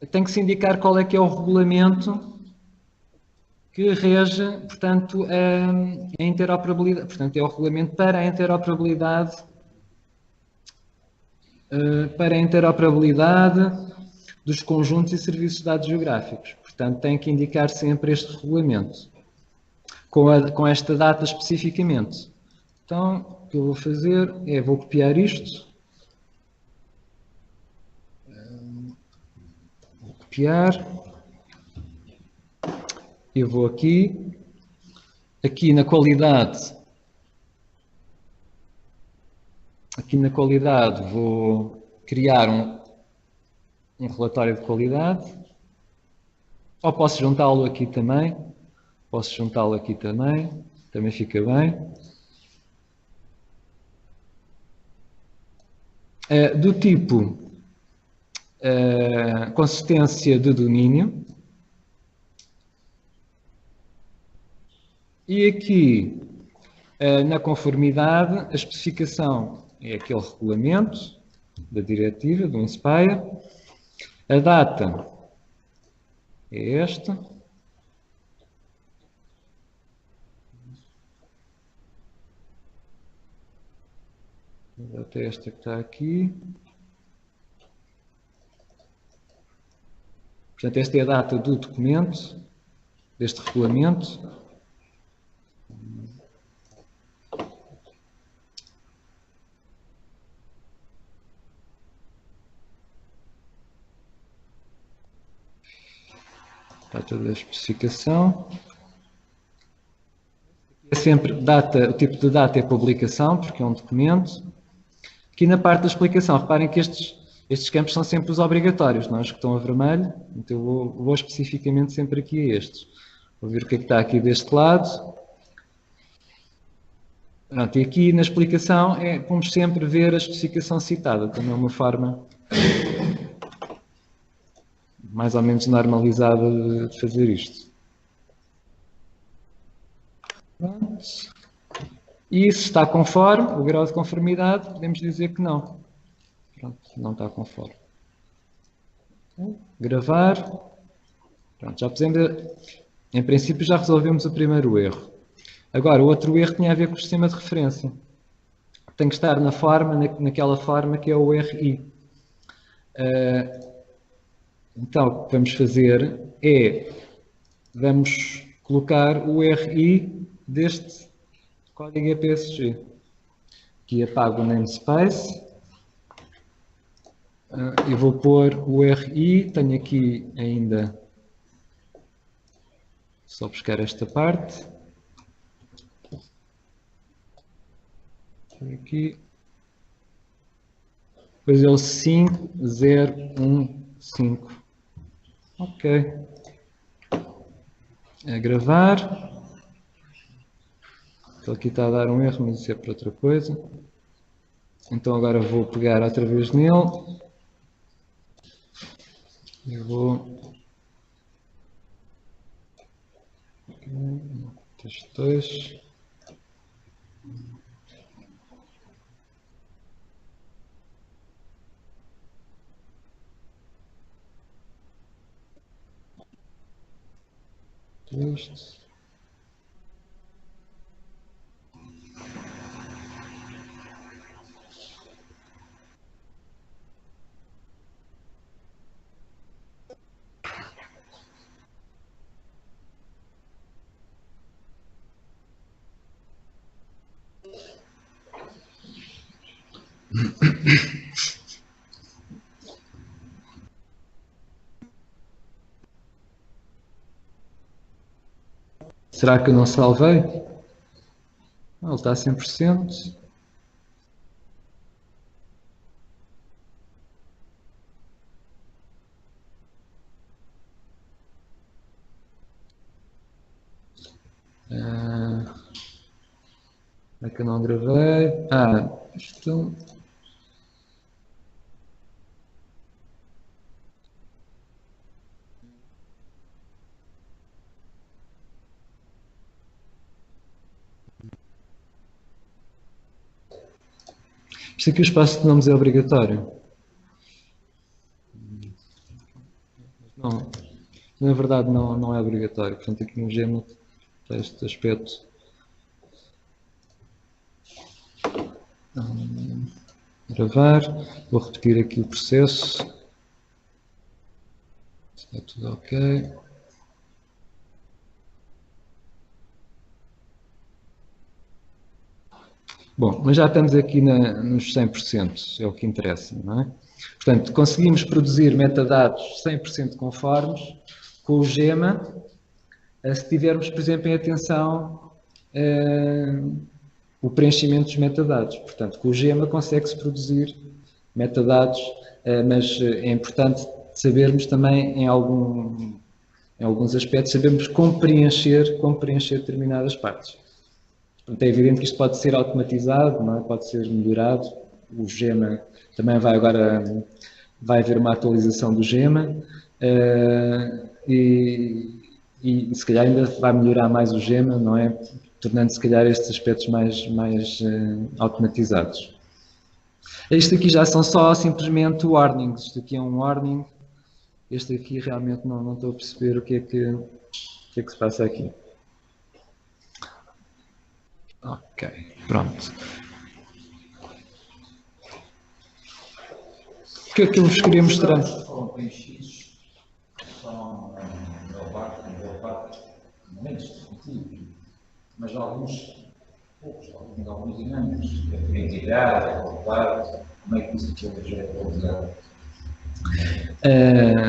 tem que se indicar qual é que é o regulamento que rege, portanto, a interoperabilidade. Portanto, é o regulamento para a interoperabilidade, dos conjuntos e serviços de dados geográficos. Portanto, tem que indicar sempre este regulamento, com esta data especificamente. Então, o que eu vou fazer é, vou copiar isto, vou copiar, eu vou aqui na qualidade, vou criar um relatório de qualidade, ou posso juntá-lo aqui também, também fica bem. Do tipo consistência de domínio. E aqui, na conformidade, a especificação é aquele regulamento da diretiva, do Inspire. A data é esta. Até esta que está aqui. Portanto, esta é a data do documento, deste regulamento. Está toda a especificação. É sempre data, o tipo de data é publicação, porque é um documento. Aqui na parte da explicação, reparem que estes campos são sempre os obrigatórios, não os que estão a vermelho. Então eu vou especificamente sempre aqui a estes. Vou ver o que é que está aqui deste lado. Pronto, e aqui na explicação vamos sempre ver a especificação citada, também é uma forma mais ou menos normalizada de fazer isto. Pronto. E se está conforme o grau de conformidade, podemos dizer que não. Pronto, não está conforme. Gravar. Pronto, já pusemos. Em princípio já resolvemos o primeiro erro. Agora, o outro erro tinha a ver com o sistema de referência. Tem que estar na forma, naquela forma que é o RI. Então, o que vamos fazer é, vamos colocar o RI deste código EPSG. Aqui apago o namespace. Eu vou pôr o RI, tenho aqui ainda, só buscar esta parte. Aqui. Depois é o 5015. Ok. A gravar. Então aqui está a dar um erro, mas isso é para outra coisa. Então agora vou pegar outra vez nele. Eu vou... Estes dois. Este. Será que eu não salvei? Ele está a 100%. É que eu não gravei. Isto... Isto aqui o espaço de nomes é obrigatório? Não, na verdade não é obrigatório. Portanto, aqui no Gmail está este aspecto. Gravar. Vou repetir aqui o processo. Está tudo ok. Bom, mas já estamos aqui nos 100%, é o que interessa, não é? Portanto, conseguimos produzir metadados 100% conformes com o Gema, se tivermos, por exemplo, em atenção o preenchimento dos metadados. Portanto, com o Gema consegue-se produzir metadados, mas é importante sabermos também, em alguns aspectos, sabermos como preencher determinadas partes. Portanto, é evidente que isto pode ser automatizado, não é? Pode ser melhorado. O Gema também vai haver uma atualização do Gema e se calhar ainda vai melhorar mais o Gema, não é? Tornando se calhar estes aspectos mais automatizados. Isto aqui já são só simplesmente warnings. Isto aqui é um warning. Este aqui realmente não estou a perceber o que é que se passa aqui. Ok, pronto. O que é que eu vos queria mostrar? São momentos discutíveis, mas alguns dinâmicos, a entidade, como é que isso é realizado?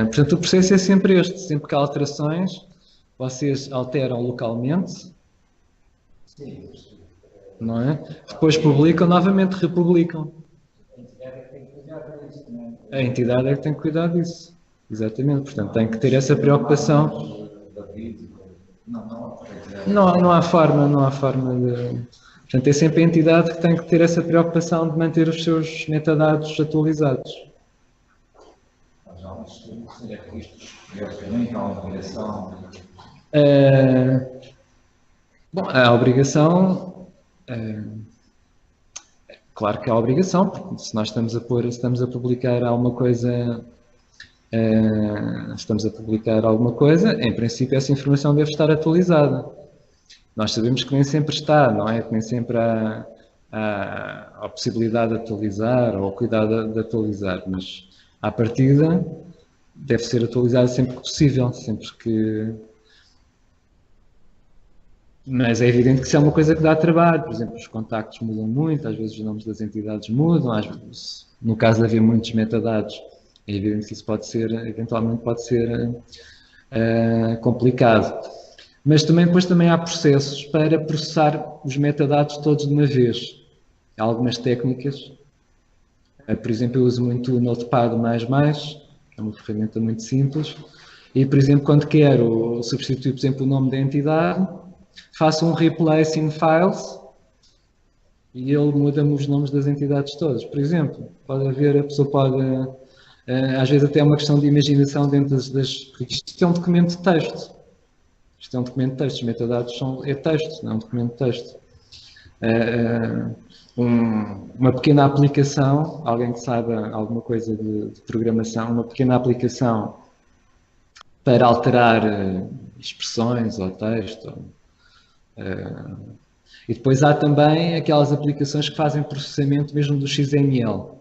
Portanto, o processo é sempre este. Sempre que há alterações, vocês alteram localmente. Sim. Não é? Depois publicam, novamente republicam. A entidade é que tem que cuidar disso. Exatamente, portanto tem que ter essa preocupação. Não há forma Portanto, é sempre a entidade que tem que ter essa preocupação de manter os seus metadados atualizados. Mas há um estudo que seria que isto, obviamente, há uma obrigação. Bom, a obrigação, claro que há obrigação, porque se nós estamos a publicar alguma coisa, em princípio essa informação deve estar atualizada. Nós sabemos que nem sempre está, não é? Que nem sempre há a possibilidade de atualizar ou o cuidado de atualizar, mas à partida deve ser atualizada sempre que possível, sempre que... Mas é evidente que isso é uma coisa que dá trabalho, por exemplo, os contactos mudam muito, às vezes os nomes das entidades mudam, às vezes, no caso de haver muitos metadados, é evidente que isso pode ser, eventualmente pode ser complicado. Mas depois também há processos para processar os metadados todos de uma vez. Há algumas técnicas, por exemplo, eu uso muito o Notepad++, que é uma ferramenta muito simples, e, por exemplo, quando quero substituir, por exemplo, o nome da entidade, faço um replace in files e ele muda-me os nomes das entidades todas. Por exemplo, pode haver, a pessoa pode, às vezes até é uma questão de imaginação dentro das... Isto é um documento de texto. Isto é um documento de texto, os metadados é texto, não é um documento de texto. Uma pequena aplicação, alguém que saiba alguma coisa de programação, uma pequena aplicação para alterar expressões ou texto. E depois há também aquelas aplicações que fazem processamento mesmo do XML,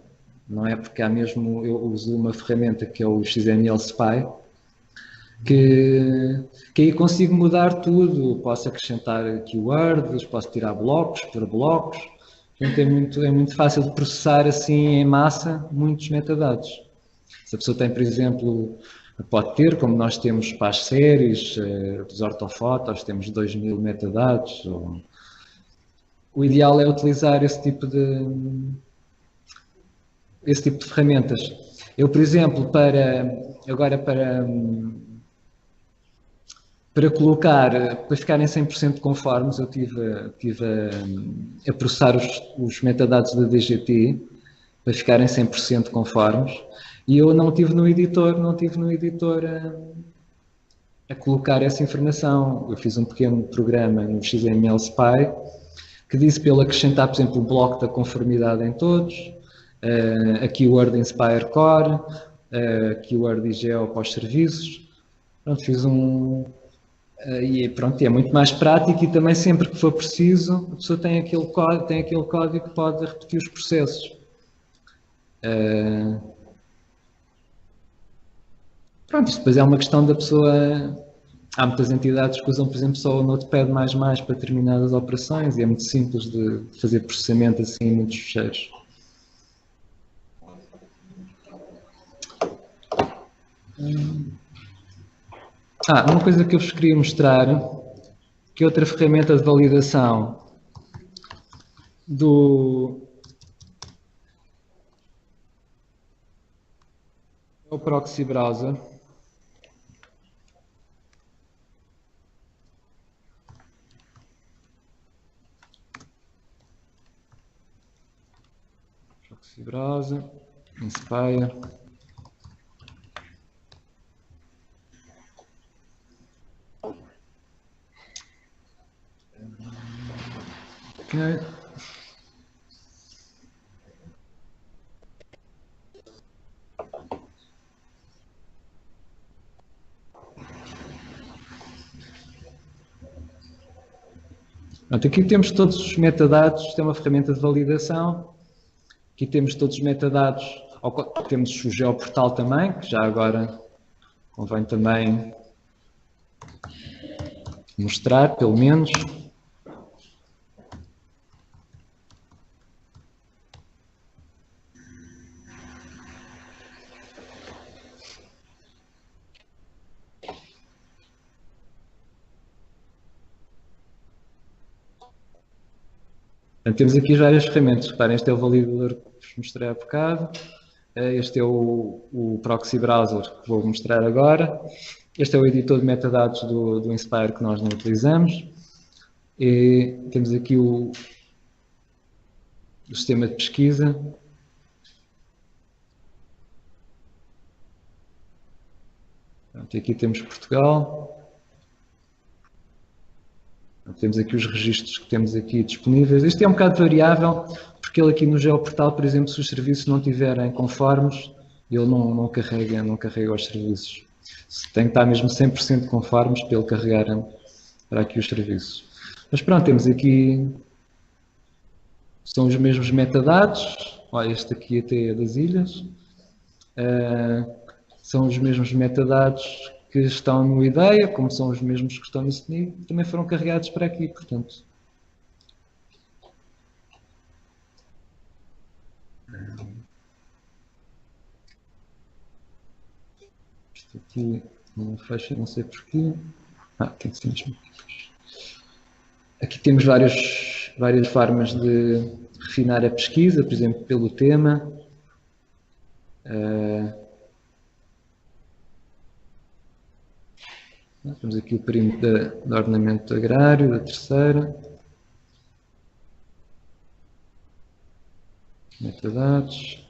não é? Porque há mesmo, eu uso uma ferramenta que é o XML Spy, que aí consigo mudar tudo, posso acrescentar keywords, posso tirar blocos por blocos, portanto é muito fácil de processar assim em massa muitos metadados. Se a pessoa tem, por exemplo, pode ter, como nós temos para as séries, dos ortofotos, temos 2000 metadados. O ideal é utilizar esse tipo de ferramentas. Eu, por exemplo, para ficarem 100% conformes, eu tive a processar os metadados da DGT para ficarem 100% conformes e eu não tive no editor a colocar essa informação. Eu fiz um pequeno programa no XML Spy que disse para ele acrescentar, por exemplo, o bloco da conformidade em todos, a keyword Inspire Core, a keyword IGEO para os serviços. Pronto, fiz e pronto, é muito mais prático e também sempre que for preciso a pessoa tem aquele código que pode repetir os processos. Pronto, isto depois é uma questão da pessoa. Há muitas entidades que usam, por exemplo, só o Notepad++ para determinadas operações e é muito simples de fazer processamento assim em muitos fecheiros. Uma coisa que eu vos queria mostrar, que é outra ferramenta de validação é o Proxy Browser. Proxy Browser, Inspire. Okay. Pronto, aqui temos todos os metadados, tem uma ferramenta de validação. Aqui temos todos os metadados, temos o geoportal também, que já agora convém também mostrar, pelo menos. Portanto, temos aqui várias ferramentas. Reparem, este é o validador que vos mostrei há bocado. Este é o Proxy Browser que vou mostrar agora. Este é o editor de metadados do Inspire que nós não utilizamos. E temos aqui o o sistema de pesquisa. Pronto, aqui temos Portugal. Temos aqui os registros que temos aqui disponíveis. Isto é um bocado variável, porque ele aqui no Geoportal, por exemplo, se os serviços não estiverem conformes, ele não carrega os serviços. Tem que estar mesmo 100% conformes para ele carregar para aqui os serviços. Mas pronto, temos aqui, são os mesmos metadados. Olha, este aqui até é das ilhas. São os mesmos metadados que estão no IDEA, como são os mesmos que estão no SNI, também foram carregados para aqui, portanto. Isto aqui não fecha, não sei porquê. Tem que ser mesmo. Aqui temos várias formas de refinar a pesquisa, por exemplo, pelo tema. Temos aqui o perímetro do ordenamento agrário, da terceira. Metadados.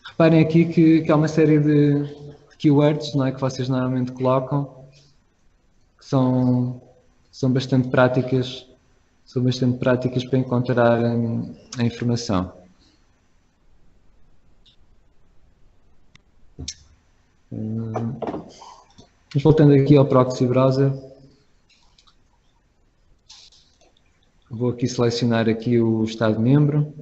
Reparem aqui que há uma série de keywords, não é, que vocês normalmente colocam, que são bastante práticas. São bastante práticas para encontrar a informação. Mas voltando aqui ao Proxy Browser, vou aqui selecionar aqui o Estado-membro.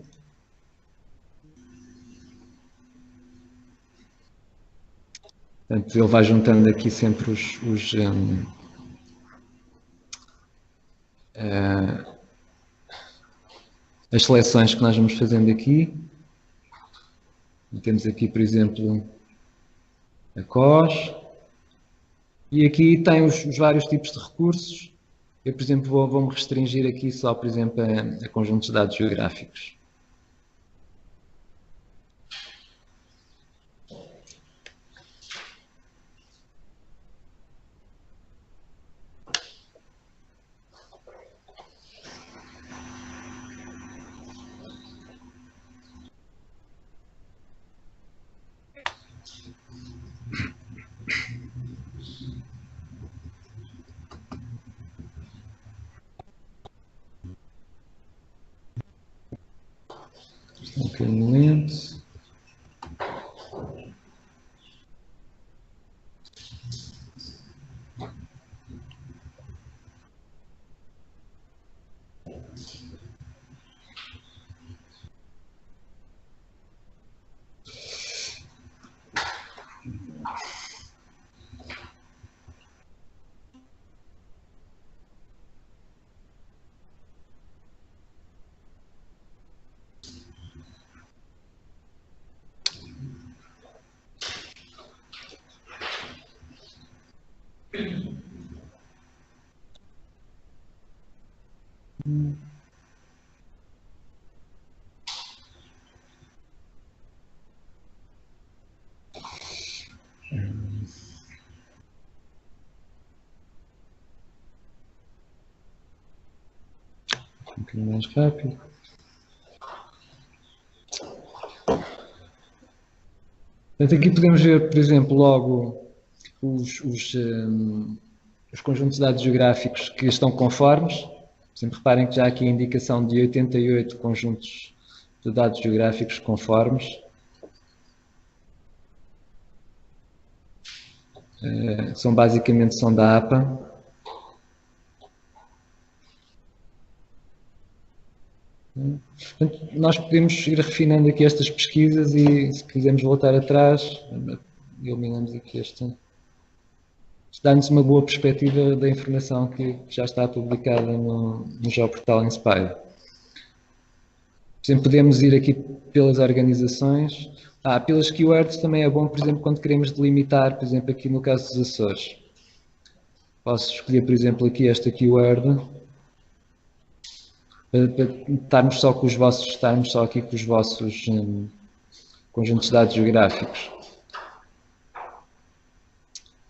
Portanto, ele vai juntando aqui sempre as seleções que nós vamos fazendo aqui. Temos aqui, por exemplo, a COS. E aqui tem os vários tipos de recursos. Eu, por exemplo, vou-me restringir aqui só, por exemplo, a conjuntos de dados geográficos. Um bocadinho lento. Um bocadinho mais rápido. Portanto, aqui podemos ver, por exemplo, logo os conjuntos de dados geográficos que estão conformes. Sempre reparem que já há aqui a indicação de 88 conjuntos de dados geográficos conformes. Basicamente são da APA. Portanto, nós podemos ir refinando aqui estas pesquisas e, se quisermos voltar atrás, eliminamos aqui esta. Dá-nos uma boa perspectiva da informação que já está publicada no Geoportal Inspire. Por exemplo, podemos ir aqui pelas organizações. Pelas keywords também é bom, por exemplo, quando queremos delimitar, por exemplo, aqui no caso dos Açores. Posso escolher, por exemplo, aqui esta keyword, para estarmos só aqui com os vossos conjuntos de dados geográficos.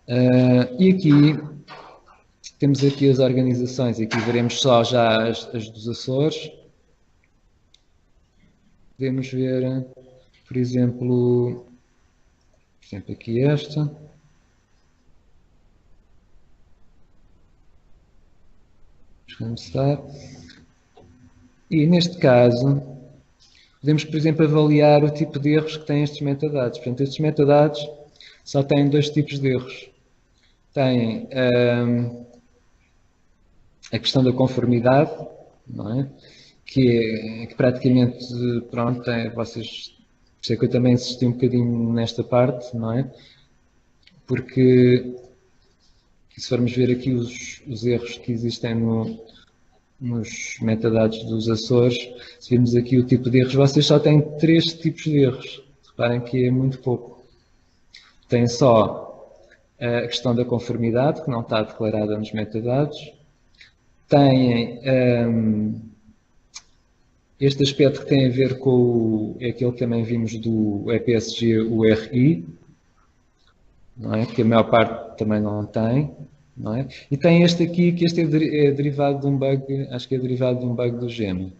E aqui temos aqui as organizações, aqui veremos só já as dos Açores. Podemos ver, por exemplo aqui esta. Vamos começar. E neste caso, podemos, por exemplo, avaliar o tipo de erros que têm estes metadados. Portanto, estes metadados só têm dois tipos de erros. Tem a questão da conformidade, não é? Que praticamente, pronto, vocês, por isso é que eu também insisti um bocadinho nesta parte, não é? Porque, se formos ver aqui os erros que existem nos metadados dos Açores, se virmos aqui o tipo de erros, vocês só têm 3 tipos de erros. Reparem que é muito pouco. Tem só a questão da conformidade, que não está declarada nos metadados. Têm este aspecto que tem a ver com aquele que também vimos do EPSG URI, não é? Que a maior parte também não tem. Não é? E tem este aqui, que este é derivado de um bug, acho que é derivado de um bug do Gema,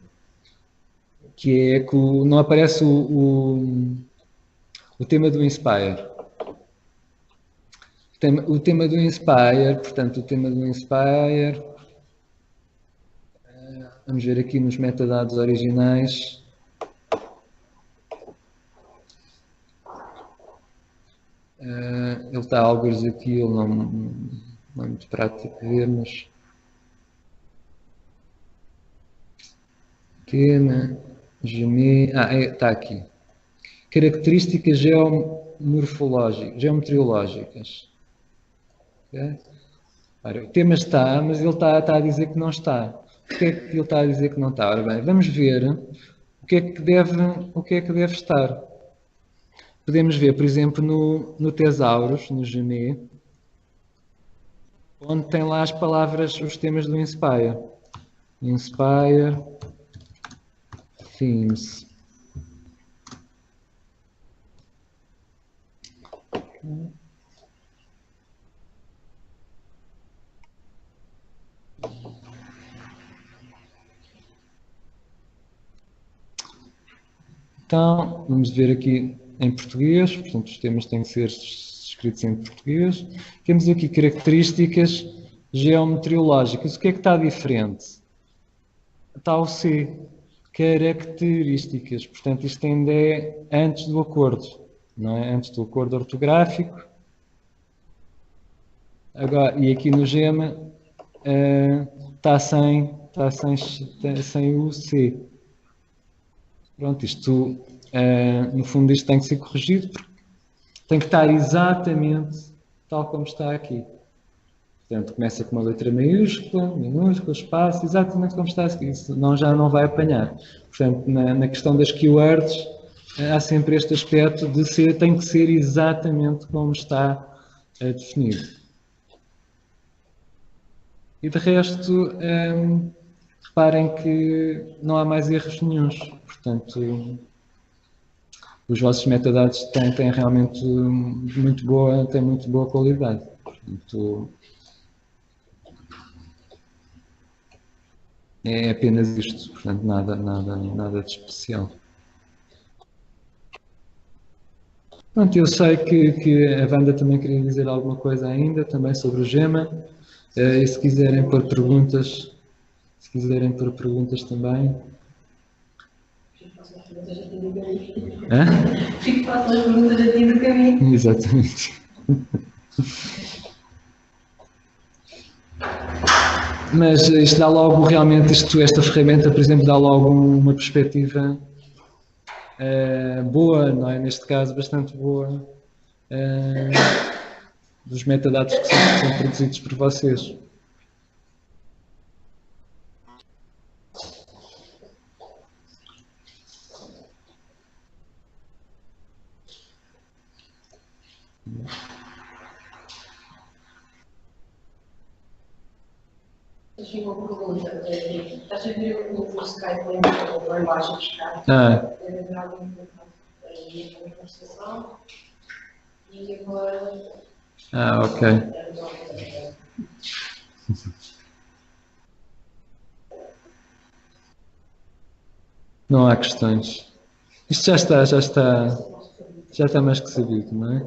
que é que não aparece o tema do Inspire. O tema do Inspire, portanto, o tema do Inspire, vamos ver aqui nos metadados originais. Ele está alguns aqui, ele não é muito prático ver, mas tema, está aqui. Características geometriológicas. Okay? Ora, o tema está, mas ele está a dizer que não está. Porquê é que ele está a dizer que não está? Ora bem, vamos ver o que é que deve estar. Podemos ver, por exemplo, no Thesaurus, no Gene, onde tem lá as palavras, os temas do Inspire. Inspire Themes. Então, vamos ver aqui em português, portanto os temas têm que ser escritos em português. Temos aqui características geometriológicas. O que é que está diferente? Está o C, características. Portanto, isto ainda é antes do acordo, não é? Antes do acordo ortográfico. Agora, e aqui no Gema está sem o C. Pronto, isto, no fundo, isto tem que ser corrigido, porque tem que estar exatamente tal como está aqui. Portanto, começa com uma letra maiúscula, minúscula, espaço, exatamente como está aqui, senão já não vai apanhar. Portanto, na questão das keywords, há sempre este aspecto de tem que ser exatamente como está definido. E de resto, reparem que não há mais erros nenhuns. Portanto, os vossos metadados têm realmente muito boa qualidade. Portanto, é apenas isto. Portanto, nada de especial. Pronto, eu sei que a Wanda também queria dizer alguma coisa ainda, também sobre o Gema. E se quiserem pôr perguntas, também. Fico fácil as perguntas a ti do caminho. Exatamente. Mas isto dá logo, realmente, esta ferramenta, por exemplo, dá logo uma perspectiva boa, não é? Neste caso, bastante boa, dos metadados que são produzidos por vocês. Deixa uma pergunta. Estás a ver o Skype lá embaixo a buscar? Deve haver alguma conversação. E agora Ah, ok. Não há questões. Isto já está mais que sabido, não é?